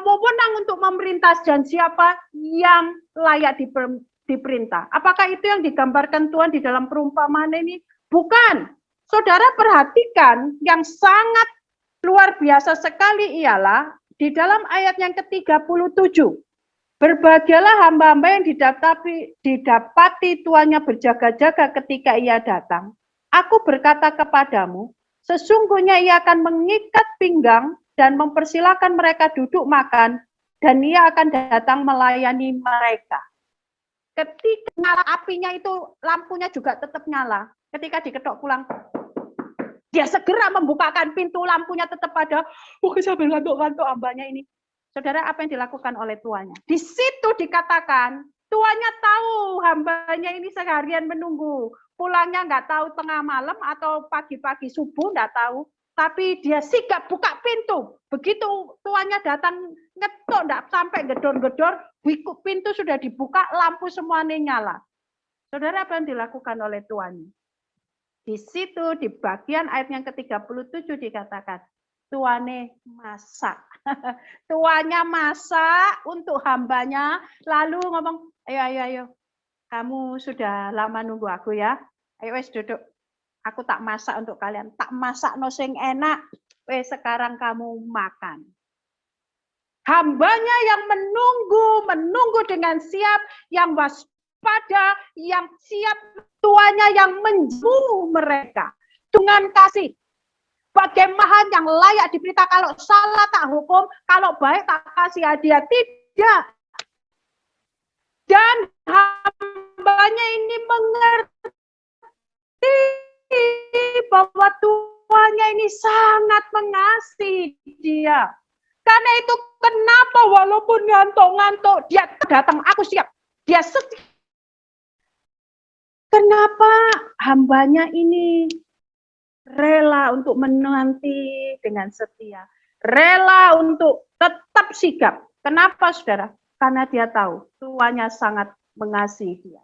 wewenang untuk memerintah dan siapa yang layak diperintah. Apakah itu yang digambarkan Tuhan di dalam perumpamaan ini? Bukan. Saudara perhatikan yang sangat luar biasa sekali ialah di dalam ayat yang ke-37. Berbahagialah hamba-hamba yang didapati tuannya berjaga-jaga ketika ia datang. Aku berkata kepadamu, sesungguhnya ia akan mengikat pinggang dan mempersilahkan mereka duduk makan, dan ia akan datang melayani mereka. Ketika nyala apinya itu, lampunya juga tetap nyala. Ketika diketok pulang, dia segera membukakan pintu, lampunya tetap ada. Sambil ngantuk-ngantuk hambanya ini. Saudara, apa yang dilakukan oleh tuannya? Di situ dikatakan, tuannya tahu hambanya ini seharian menunggu. Pulangnya nggak tahu tengah malam atau pagi-pagi subuh, nggak tahu. Tapi dia sigap buka pintu. Begitu tuannya datang ngetok, nggak sampai gedor-gedor, pintu sudah dibuka, lampu semuanya nyala. Saudara, apa yang dilakukan oleh tuannya? Di situ, di bagian ayat yang ke-37 dikatakan, tuannya masak. Tuannya masak untuk hambanya, lalu ngomong, ayo, kamu sudah lama nunggu aku ya, ayo wes duduk, aku tak masak untuk kalian, tak masak no sing enak, wes sekarang kamu makan. Hambanya yang menunggu dengan siap, yang waspada, yang siap, tuannya yang menjamu mereka dengan kasih. Bagaimana yang layak diberita, kalau salah tak hukum, kalau baik tak kasih hadiah, tidak. Dan hambanya ini mengerti bahwa tuannya ini sangat mengasihi dia. Karena itu kenapa walaupun ngantuk-ngantuk, dia datang, aku siap. Dia setia. Kenapa hambanya ini rela untuk menanti dengan setia, rela untuk tetap sigap. Kenapa, saudara? Karena dia tahu tuannya sangat mengasihi dia.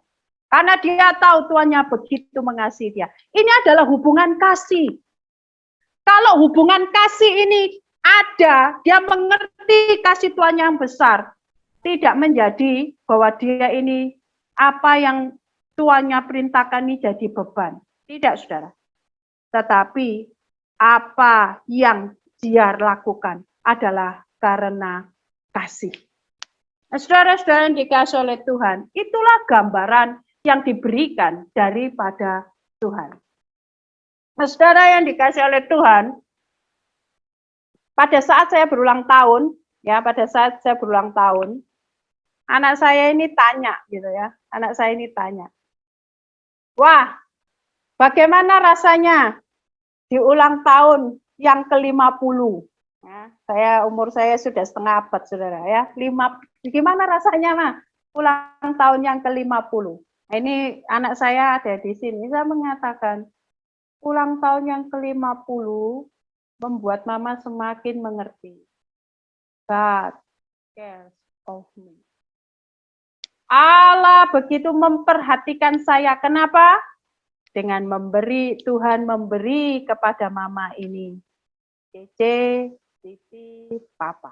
Karena dia tahu tuannya begitu mengasihi dia. Ini adalah hubungan kasih. Kalau hubungan kasih ini ada, dia mengerti kasih tuannya yang besar. Tidak menjadi bahwa dia ini apa yang tuannya perintahkan ini jadi beban. Tidak, saudara. Tetapi apa yang dia lakukan adalah karena kasih. Saudara-saudara yang dikasihi oleh Tuhan, itulah gambaran yang diberikan daripada Tuhan. Saudara yang dikasihi oleh Tuhan, pada saat saya berulang tahun, anak saya ini tanya, gitu ya, wah, bagaimana rasanya di ulang tahun yang ke-50? Ya, umur saya sudah setengah abad, saudara ya. Gimana rasanya, mah? Ulang tahun yang ke-50. Nah, ini anak saya ada di sini. Saya mengatakan, ulang tahun yang ke-50 membuat mama semakin mengerti. God cares of me. Allah begitu memperhatikan saya. Kenapa? Dengan Tuhan memberi kepada mama ini. Cece, Titi, Papa.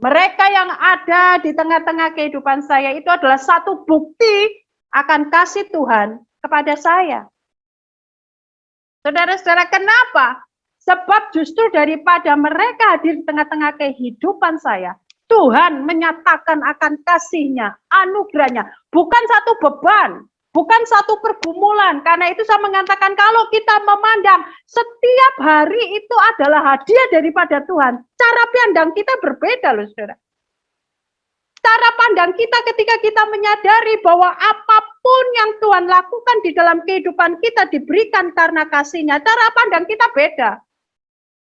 Mereka yang ada di tengah-tengah kehidupan saya itu adalah satu bukti akan kasih Tuhan kepada saya. Saudara-saudara, kenapa? Sebab justru daripada mereka hadir di tengah-tengah kehidupan saya, Tuhan menyatakan akan kasih-Nya, anugerah-Nya, bukan satu beban, bukan satu pergumulan. Karena itu saya mengatakan kalau kita memandang setiap hari itu adalah hadiah daripada Tuhan, cara pandang kita berbeda loh saudara. Cara pandang kita ketika kita menyadari bahwa apapun yang Tuhan lakukan di dalam kehidupan kita diberikan karena kasih-Nya, cara pandang kita beda.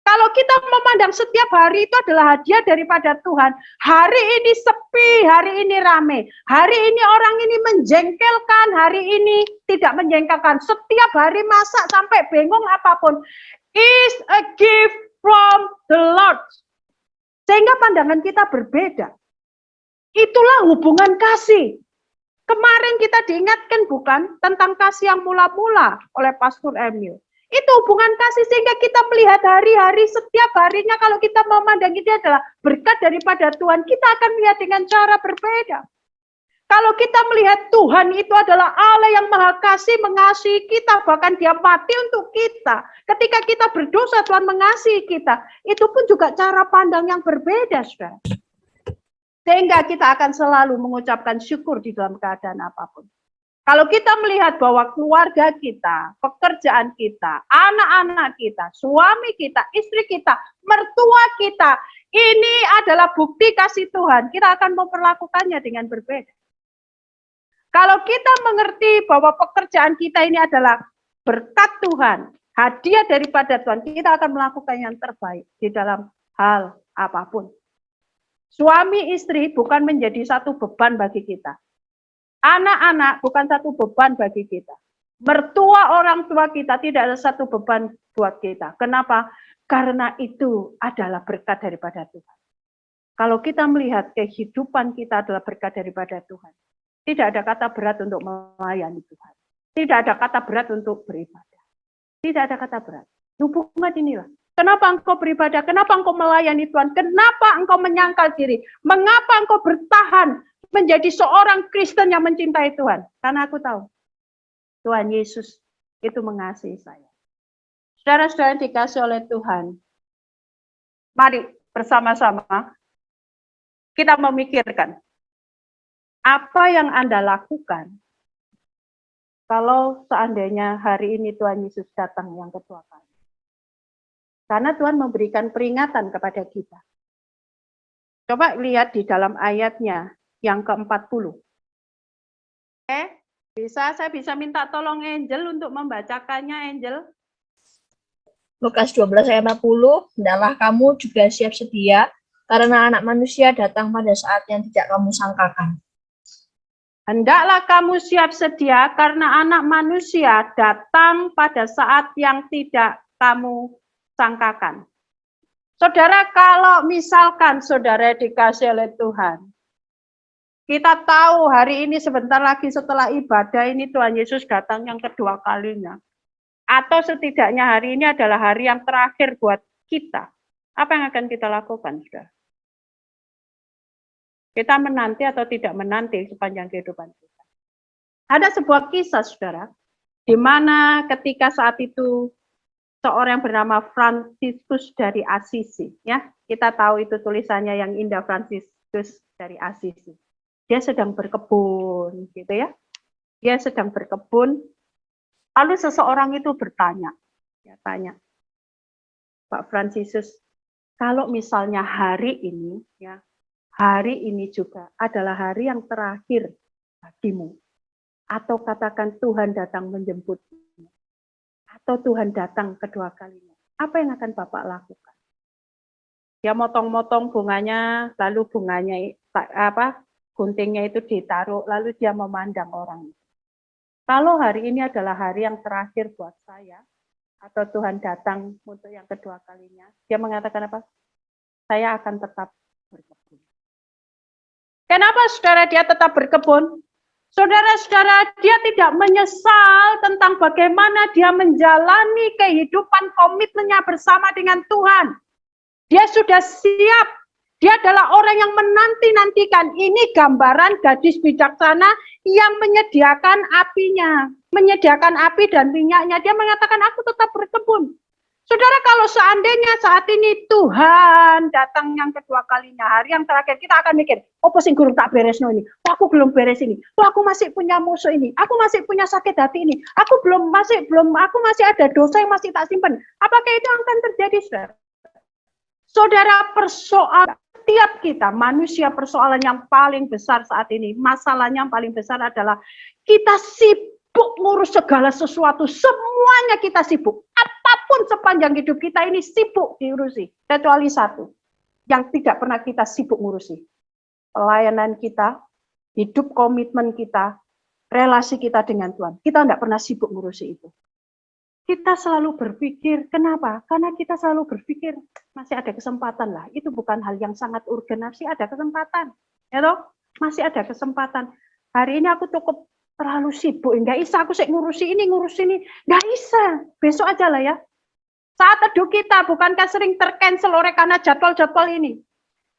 Kalau kita memandang setiap hari itu adalah hadiah daripada Tuhan, hari ini sepi, hari ini rame, hari ini orang ini menjengkelkan, hari ini tidak menjengkelkan, setiap hari masak sampai bingung apapun, is a gift from the Lord. Sehingga pandangan kita berbeda. Itulah hubungan kasih. Kemarin kita diingatkan bukan tentang kasih yang mula-mula oleh Pastor Emil. Itu hubungan kasih sehingga kita melihat hari-hari setiap harinya kalau kita memandang ini adalah berkat daripada Tuhan, kita akan melihat dengan cara berbeda. Kalau kita melihat Tuhan itu adalah Allah yang Maha Kasih, mengasihi kita, bahkan Dia mati untuk kita. Ketika kita berdosa, Tuhan mengasihi kita. Itu pun juga cara pandang yang berbeda, saudara. Sehingga kita akan selalu mengucapkan syukur di dalam keadaan apapun. Kalau kita melihat bahwa keluarga kita, pekerjaan kita, anak-anak kita, suami kita, istri kita, mertua kita, ini adalah bukti kasih Tuhan, kita akan memperlakukannya dengan berbeda. Kalau kita mengerti bahwa pekerjaan kita ini adalah berkat Tuhan, hadiah daripada Tuhan, kita akan melakukan yang terbaik di dalam hal apapun. Suami istri bukan menjadi satu beban bagi kita. Anak-anak bukan satu beban bagi kita. Mertua orang tua kita tidak ada satu beban buat kita. Kenapa? Karena itu adalah berkat daripada Tuhan. Kalau kita melihat kehidupan kita adalah berkat daripada Tuhan, tidak ada kata berat untuk melayani Tuhan. Tidak ada kata berat untuk beribadah. Tidak ada kata berat. Hubungan inilah. Kenapa engkau beribadah? Kenapa engkau melayani Tuhan? Kenapa engkau menyangkal diri? Mengapa engkau bertahan menjadi seorang Kristen yang mencintai Tuhan? Karena aku tahu Tuhan Yesus itu mengasihi saya. Saudara-saudara dikasih oleh Tuhan, mari bersama-sama kita memikirkan apa yang Anda lakukan kalau seandainya hari ini Tuhan Yesus datang yang kedua kali. Karena Tuhan memberikan peringatan kepada kita. Coba lihat di dalam ayatnya yang ke-40. Saya bisa minta tolong Angel untuk membacakannya, Angel. Lukas 12 ayat 40, hendaklah kamu juga siap sedia, karena anak manusia datang pada saat yang tidak kamu sangkakan. Hendaklah kamu siap sedia, karena anak manusia datang pada saat yang tidak kamu sangkakan. Saudara, kalau misalkan saudara dikasih oleh Tuhan, kita tahu hari ini sebentar lagi setelah ibadah ini Tuhan Yesus datang yang kedua kalinya. Atau setidaknya hari ini adalah hari yang terakhir buat kita. Apa yang akan kita lakukan, saudara? Kita menanti atau tidak menanti sepanjang kehidupan kita. Ada sebuah kisah, saudara, di mana ketika saat itu seorang yang bernama Fransiskus dari Assisi, ya. Kita tahu itu tulisannya yang indah, Fransiskus dari Assisi. Dia sedang berkebun, gitu ya. Dia sedang berkebun. Lalu seseorang itu bertanya, ya, tanya, Pak Fransiskus, kalau misalnya hari ini, ya, hari ini juga adalah hari yang terakhir bagimu, atau katakan Tuhan datang menjemputmu, atau Tuhan datang kedua kalinya, apa yang akan Bapak lakukan? Dia motong-motong bunganya, lalu bunganya guntingnya itu ditaruh, lalu dia memandang orang. Kalau hari ini adalah hari yang terakhir buat saya, atau Tuhan datang untuk yang kedua kalinya, dia mengatakan apa? Saya akan tetap berkebun. Kenapa saudara dia tetap berkebun? Saudara-saudara, dia tidak menyesal tentang bagaimana dia menjalani kehidupan komitmennya bersama dengan Tuhan. Dia sudah siap. Dia adalah orang yang menanti-nantikan. Ini gambaran gadis bijaksana yang menyediakan apinya. Menyediakan api dan minyaknya. Dia mengatakan, aku tetap berkebun. Saudara, kalau seandainya saat ini Tuhan datang yang kedua kalinya, hari yang terakhir, kita akan mikir, apa sing gurung tak beres no ini? Aku belum beres ini. Aku masih punya musuh ini. Aku masih punya sakit hati ini. Aku masih ada dosa yang masih tak simpan. Apakah itu akan terjadi, saudara? Saudara, persoalan setiap kita, manusia, persoalan yang paling besar saat ini, masalahnya yang paling besar adalah kita sibuk ngurus segala sesuatu, semuanya kita sibuk. Apapun sepanjang hidup kita ini sibuk diurusi. Kecuali satu, yang tidak pernah kita sibuk ngurusi. Pelayanan kita, hidup komitmen kita, relasi kita dengan Tuhan. Kita tidak pernah sibuk ngurusi itu. Kita selalu berpikir, kenapa? Karena kita selalu berpikir, masih ada kesempatan lah. Itu bukan hal yang sangat urgen, masih ada kesempatan. Ya toh? Masih ada kesempatan. Hari ini aku cukup terlalu sibuk, nggak bisa aku ngurusi ini, nggak bisa. Besok aja lah ya. Saat teduh kita, bukankah sering tercancel oleh karena jadwal-jadwal ini?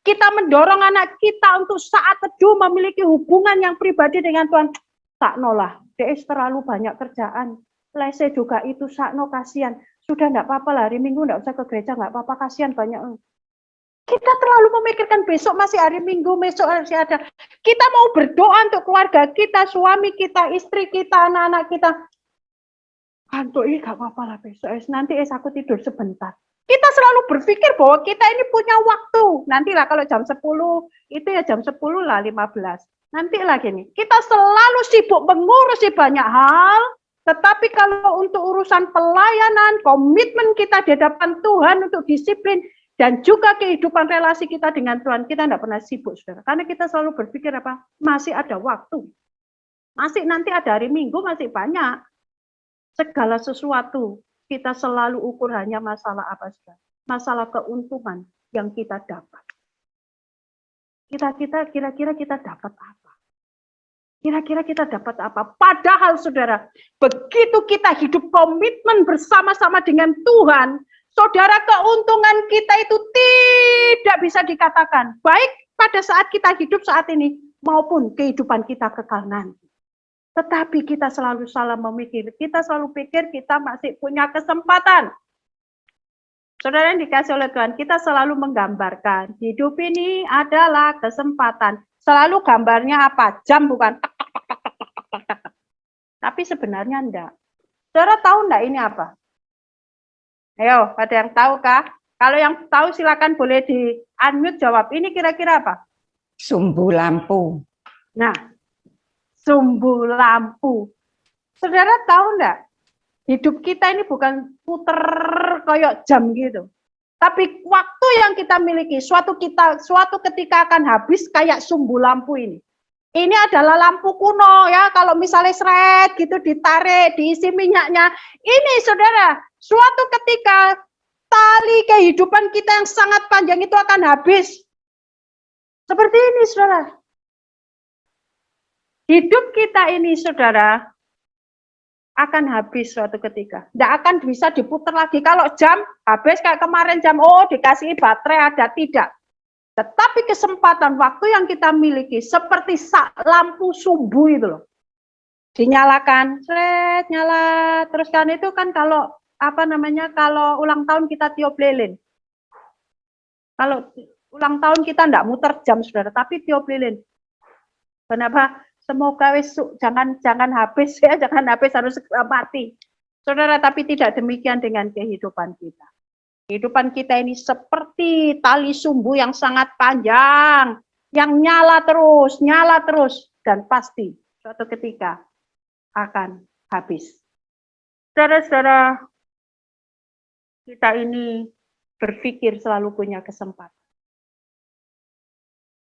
Kita mendorong anak kita untuk saat teduh memiliki hubungan yang pribadi dengan Tuhan. Tak nolah, dia terlalu banyak kerjaan. Lese juga itu sakno, kasihan. Sudah enggak apa-apa lah, hari Minggu enggak usah ke gereja, enggak apa-apa, kasihan banyak. Kita terlalu memikirkan besok masih hari Minggu, besok masih ada. Kita mau berdoa untuk keluarga kita, suami kita, istri kita, anak-anak kita. Kantuk ini enggak apa-apa lah besok, nanti aku tidur sebentar. Kita selalu berpikir bahwa kita ini punya waktu. Nantilah kalau jam 10, itu ya jam 10 lah, 15. Nanti lagi nih, kita selalu sibuk mengurusi banyak hal. Tetapi kalau untuk urusan pelayanan, komitmen kita di hadapan Tuhan untuk disiplin, dan juga kehidupan relasi kita dengan Tuhan, kita tidak pernah sibuk, saudara. Karena kita selalu berpikir apa? Masih ada waktu. Masih nanti ada hari Minggu, masih banyak. Segala sesuatu, kita selalu ukur hanya masalah apa, saudara? Masalah keuntungan yang kita dapat. Kira-kira kita dapat apa? Kira-kira kita dapat apa? Padahal saudara, begitu kita hidup komitmen bersama-sama dengan Tuhan, saudara, keuntungan kita itu tidak bisa dikatakan. Baik pada saat kita hidup saat ini, maupun kehidupan kita kekal nanti. Tetapi kita selalu salah memikir. Kita selalu pikir kita masih punya kesempatan. Saudara yang dikasih oleh Tuhan, kita selalu menggambarkan. Hidup ini adalah kesempatan. Selalu gambarnya apa? Jam bukan? Tapi sebenarnya enggak. Saudara tahu enggak ini apa? Ayo, ada yang tahu kah? Kalau yang tahu silakan boleh di-unmute jawab. Ini kira-kira apa? Sumbu lampu. Nah, sumbu lampu. Saudara tahu enggak? Hidup kita ini bukan puter kayak jam gitu. Tapi waktu yang kita miliki, suatu ketika akan habis kayak sumbu lampu ini. Ini adalah lampu kuno ya, kalau misalnya seret gitu ditarik, diisi minyaknya. Ini saudara, suatu ketika tali kehidupan kita yang sangat panjang itu akan habis. Seperti ini saudara. Hidup kita ini saudara akan habis suatu ketika. Tidak akan bisa diputar lagi. Kalau jam habis kayak kemarin jam, oh dikasih baterai ada, tidak. Tetapi kesempatan waktu yang kita miliki seperti lampu sumbu itu loh. Dinyalakan, seret, nyala. Terus kan itu kan kalau kalau ulang tahun kita tiup lilin. Kalau ulang tahun kita enggak muter jam, saudara, tapi tiup lilin. Kenapa? Semoga jangan habis ya, jangan habis, harus segera mati. Saudara, tapi tidak demikian dengan kehidupan kita. Kehidupan kita ini seperti tali sumbu yang sangat panjang, yang nyala terus, dan pasti suatu ketika akan habis. Saudara-saudara, kita ini berpikir selalu punya kesempatan.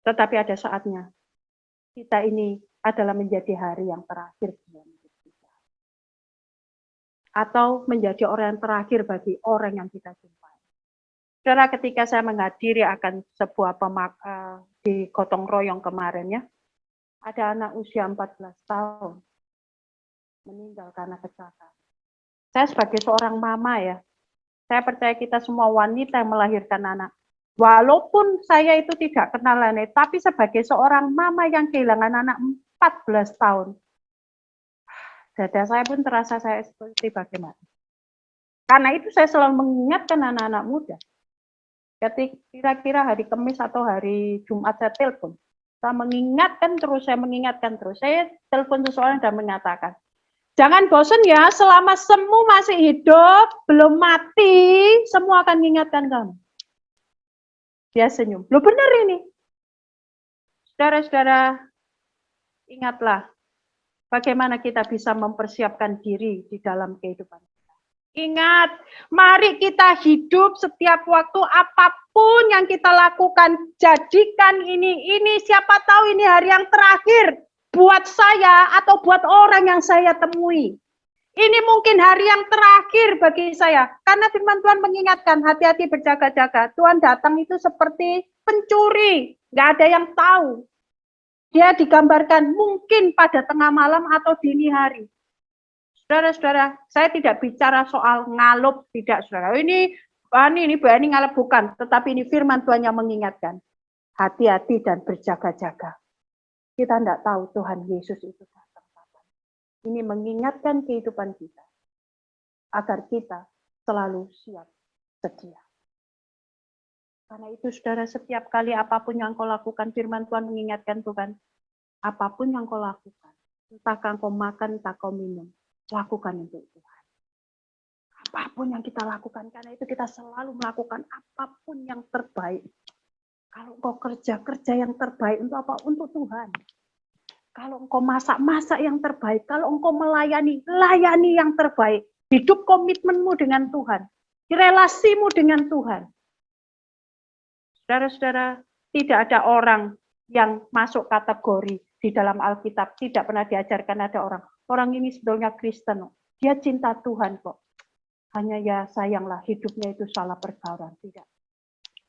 Tetapi ada saatnya, kita ini adalah menjadi hari yang terakhir dalam hidup kita. Atau menjadi orang yang terakhir bagi orang yang kita jumpai. Saudara, ketika saya menghadiri akan sebuah di gotong royong kemarin ya, ada anak usia 14 tahun meninggal karena kecelakaan. Saya sebagai seorang mama ya, saya percaya kita semua wanita yang melahirkan anak. Walaupun saya itu tidak kenal nenek, tapi sebagai seorang mama yang kehilangan anak 14 tahun, dada saya pun terasa saya seperti bagaimana. Karena itu saya selalu mengingatkan anak-anak muda. Ketika kira-kira hari Kamis atau hari Jumat saya telepon. Saya mengingatkan terus. Saya telepon seseorang dan mengatakan, jangan bosan ya, selama semu masih hidup, belum mati, semua akan mengingatkan kamu. Dia senyum. Loh, benar ini. Saudara-saudara, ingatlah bagaimana kita bisa mempersiapkan diri di dalam kehidupan kita. Ingat, mari kita hidup setiap waktu, apapun yang kita lakukan, jadikan ini siapa tahu ini hari yang terakhir buat saya atau buat orang yang saya temui. Ini mungkin hari yang terakhir bagi saya. Karena firman Tuhan mengingatkan, hati-hati berjaga-jaga. Tuhan datang itu seperti pencuri. Nggak ada yang tahu. Dia digambarkan mungkin pada tengah malam atau dini hari. Saudara-saudara, saya tidak bicara soal ngalup, tidak saudara. Ini ngalup bukan. Tetapi ini firman Tuhan yang mengingatkan. Hati-hati dan berjaga-jaga. Kita tidak tahu Tuhan Yesus itu datang kapan. Ini mengingatkan kehidupan kita. Agar kita selalu siap sedia. Karena itu saudara, setiap kali apapun yang kau lakukan, firman Tuhan mengingatkan Tuhan. Apapun yang kau lakukan. Entah kau makan, entah kau minum. Lakukan untuk Tuhan. Apapun yang kita lakukan, karena itu kita selalu melakukan apapun yang terbaik. Kalau engkau kerja yang terbaik untuk apa? Untuk Tuhan. Kalau engkau masak yang terbaik. Kalau engkau layani yang terbaik. Hidup komitmenmu dengan Tuhan. Relasimu dengan Tuhan. Saudara-saudara, tidak ada orang yang masuk kategori di dalam Alkitab. Tidak pernah diajarkan ada orang ini sebetulnya Kristen. Dia cinta Tuhan kok. Hanya ya sayanglah hidupnya itu salah pergaulan. Tidak.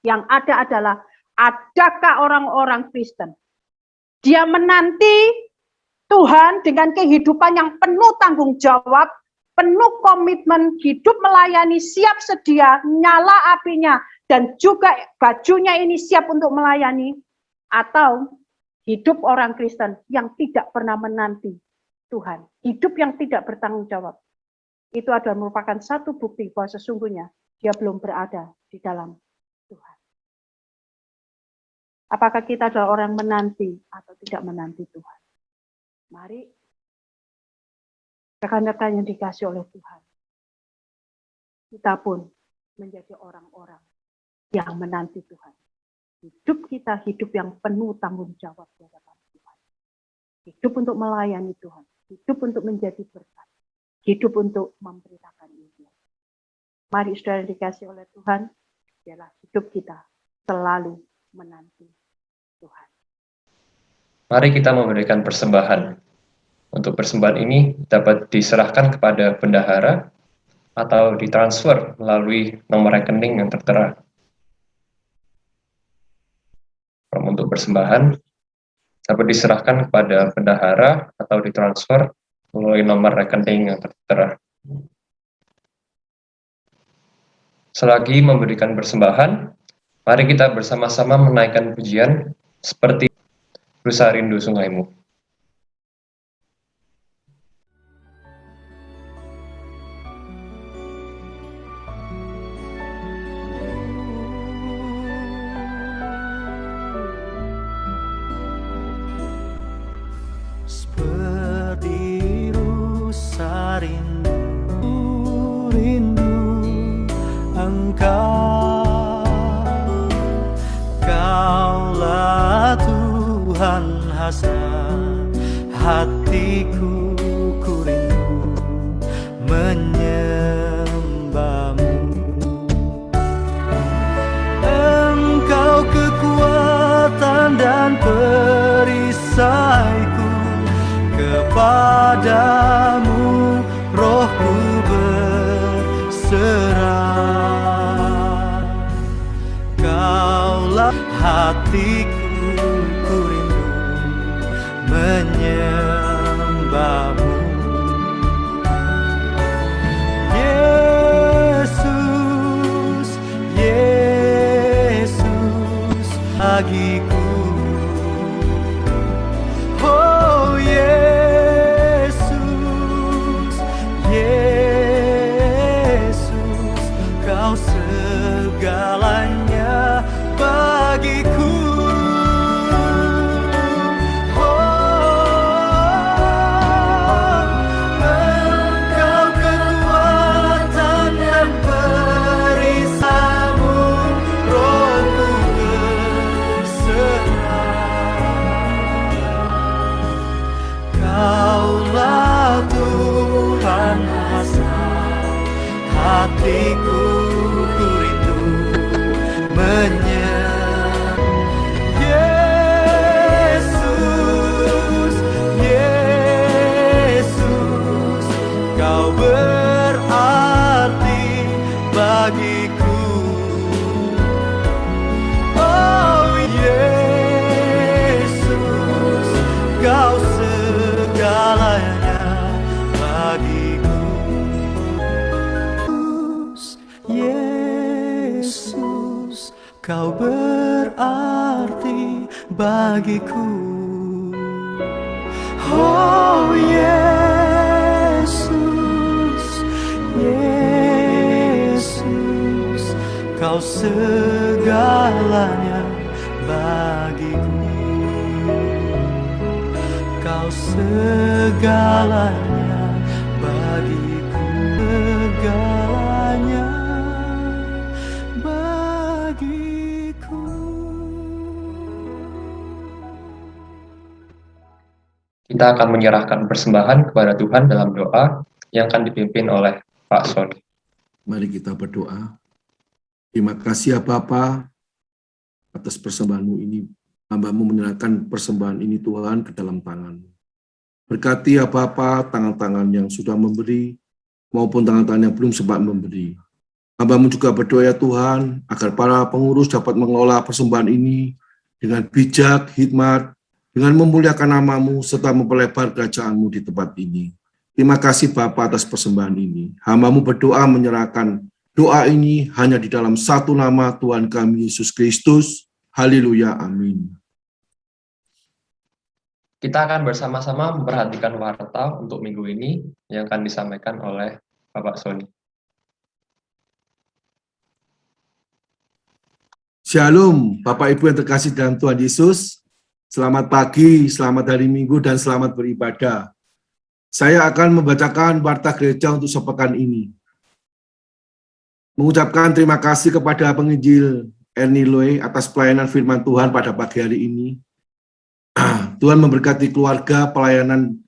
Yang ada adalah, adakah orang-orang Kristen? Dia menanti Tuhan dengan kehidupan yang penuh tanggung jawab, penuh komitmen, hidup melayani, siap sedia, nyala apinya, dan juga bajunya ini siap untuk melayani. Atau hidup orang Kristen yang tidak pernah menanti Tuhan. Hidup yang tidak bertanggung jawab. Itu adalah merupakan satu bukti bahwa sesungguhnya dia belum berada di dalam Tuhan. Apakah kita adalah orang menanti atau tidak menanti Tuhan? Mari, rekan-rekan yang dikasih oleh Tuhan, kita pun menjadi orang-orang yang menanti Tuhan. Hidup kita hidup yang penuh tanggung jawab di hadapan Tuhan. Hidup untuk melayani Tuhan. Hidup untuk menjadi berkat. Hidup untuk memberitakan Injil. Mari saudara yang dikasih oleh Tuhan, biarlah hidup kita selalu menanti Tuhan. Mari kita memberikan persembahan. Untuk persembahan ini dapat diserahkan kepada bendahara atau ditransfer melalui nomor rekening yang tertera. Untuk persembahan dapat diserahkan kepada bendahara atau ditransfer melalui nomor rekening yang tertera. Selagi memberikan persembahan, mari kita bersama-sama menaikkan pujian seperti Berusaha Rindu Sungaimu. Tuhan hasrat hatiku, ku rindu menyembahmu. Engkau kekuatan dan perisaiku, kepadamu rohku berserah. Kaulah hatiku, ku rindu menyembahmu. Yesus, Yesus bagiku. Oh Yesus, Yesus, kau segalanya bagiku. Engkau kekuatan dan perisaimu, rohku berserah. Kaulah Tuhan hasrat hatiku, ku rindu Yesus, Yesus, kau berarti bagiku. Oh Yesus, kau segalanya bagiku. Yesus, kau berarti bagiku. Oh Yesus, Yesus, kau segalanya bagiku. Kau segalanya bagiku, segalanya bagiku. Kita akan menyerahkan persembahan kepada Tuhan dalam doa yang akan dipimpin oleh Pak Sony. Mari kita berdoa. Terima kasih ya Bapa atas persembahan-Mu ini. Hamba-Mu menyerahkan persembahan ini Tuhan ke dalam tangan-Mu. Berkati ya Bapa tangan-tangan yang sudah memberi maupun tangan-tangan yang belum sempat memberi. Hamba-Mu juga berdoa ya Tuhan agar para pengurus dapat mengelola persembahan ini dengan bijak, hikmat, dengan memuliakan nama-Mu serta memperlebar kerajaan-Mu di tempat ini. Terima kasih Bapa atas persembahan ini. Hamba-Mu berdoa menyerahkan doa ini hanya di dalam satu nama Tuhan kami Yesus Kristus. Haleluya, amin. Kita akan bersama-sama memperhatikan warta untuk minggu ini yang akan disampaikan oleh Bapak Sony. Shalom, Bapak Ibu yang terkasih dalam Tuhan Yesus. Selamat pagi, selamat hari Minggu, dan selamat beribadah. Saya akan membacakan warta gereja untuk sepekan ini. Mengucapkan terima kasih kepada penginjil Ernie Loe atas pelayanan firman Tuhan pada pagi hari ini. Tuhan memberkati keluarga, pelayanan,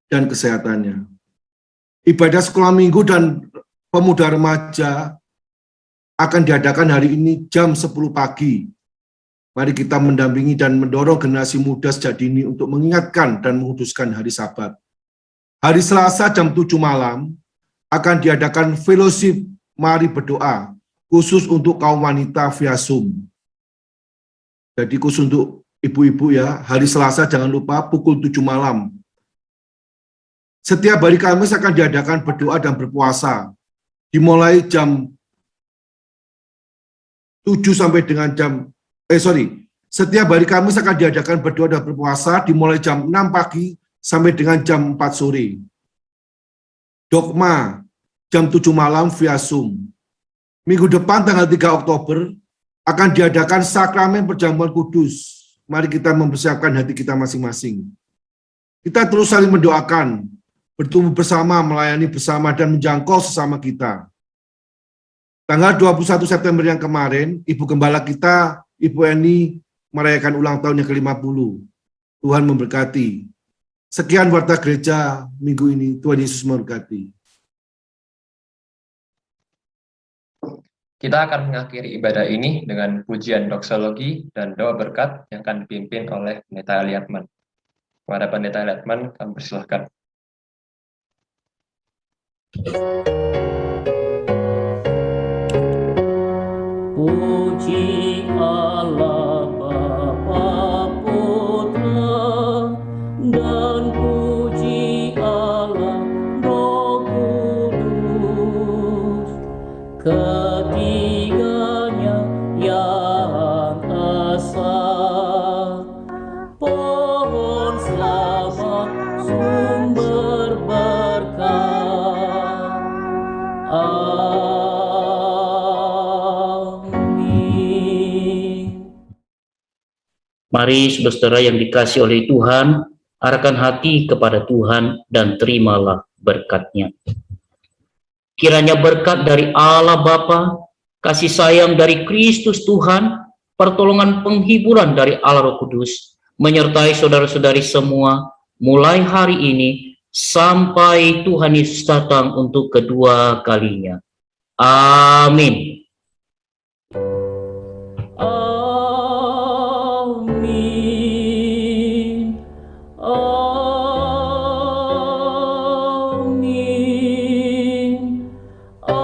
dan kesehatannya. Ibadah sekolah minggu dan pemuda remaja akan diadakan hari ini jam 10 pagi. Mari kita mendampingi dan mendorong generasi muda sejak dini untuk mengingatkan dan menguduskan hari Sabat. Hari Selasa jam 7 malam akan diadakan fellowship Mari Berdoa, khusus untuk kaum wanita via Zoom. Jadi khusus untuk ibu-ibu ya, hari Selasa jangan lupa pukul 7 malam. Setiap hari Kamis akan diadakan berdoa dan berpuasa, dimulai jam 7 sampai dengan setiap hari Kamis akan diadakan berdoa dan berpuasa dimulai jam 6 pagi sampai dengan jam 4 sore. Dogma jam 7 malam via Zoom. Minggu depan tanggal 3 Oktober akan diadakan sakramen perjamuan kudus. Mari kita mempersiapkan hati kita masing-masing. Kita terus saling mendoakan, bertumbuh bersama, melayani bersama, dan menjangkau sesama kita. Tanggal 21 September yang kemarin, Ibu Gembala kita, Ibu Eni, merayakan ulang tahun yang ke-50. Tuhan memberkati. Sekian Warta Gereja minggu ini. Tuhan Yesus memberkati. Kita akan mengakhiri ibadah ini dengan pujian doksologi dan doa berkat yang akan dipimpin oleh Pendeta Eliatman. Kepada Pendeta Eliatman, kami persilahkan. Puji Allah Bapa Putra dan puji Allah Roh Kudus, ketiganya yang esa. Pohon selamat sumber berkat. Mari saudara yang dikasihi oleh Tuhan, arahkan hati kepada Tuhan dan terimalah berkat-Nya. Kiranya berkat dari Allah Bapa, kasih sayang dari Kristus Tuhan, pertolongan penghiburan dari Allah Roh Kudus, menyertai saudara-saudari semua, mulai hari ini sampai Tuhan Yesus datang untuk kedua kalinya. Amin. Amin. Amin. Amin.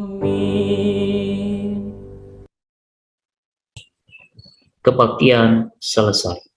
Amin. Kebaktian selesai.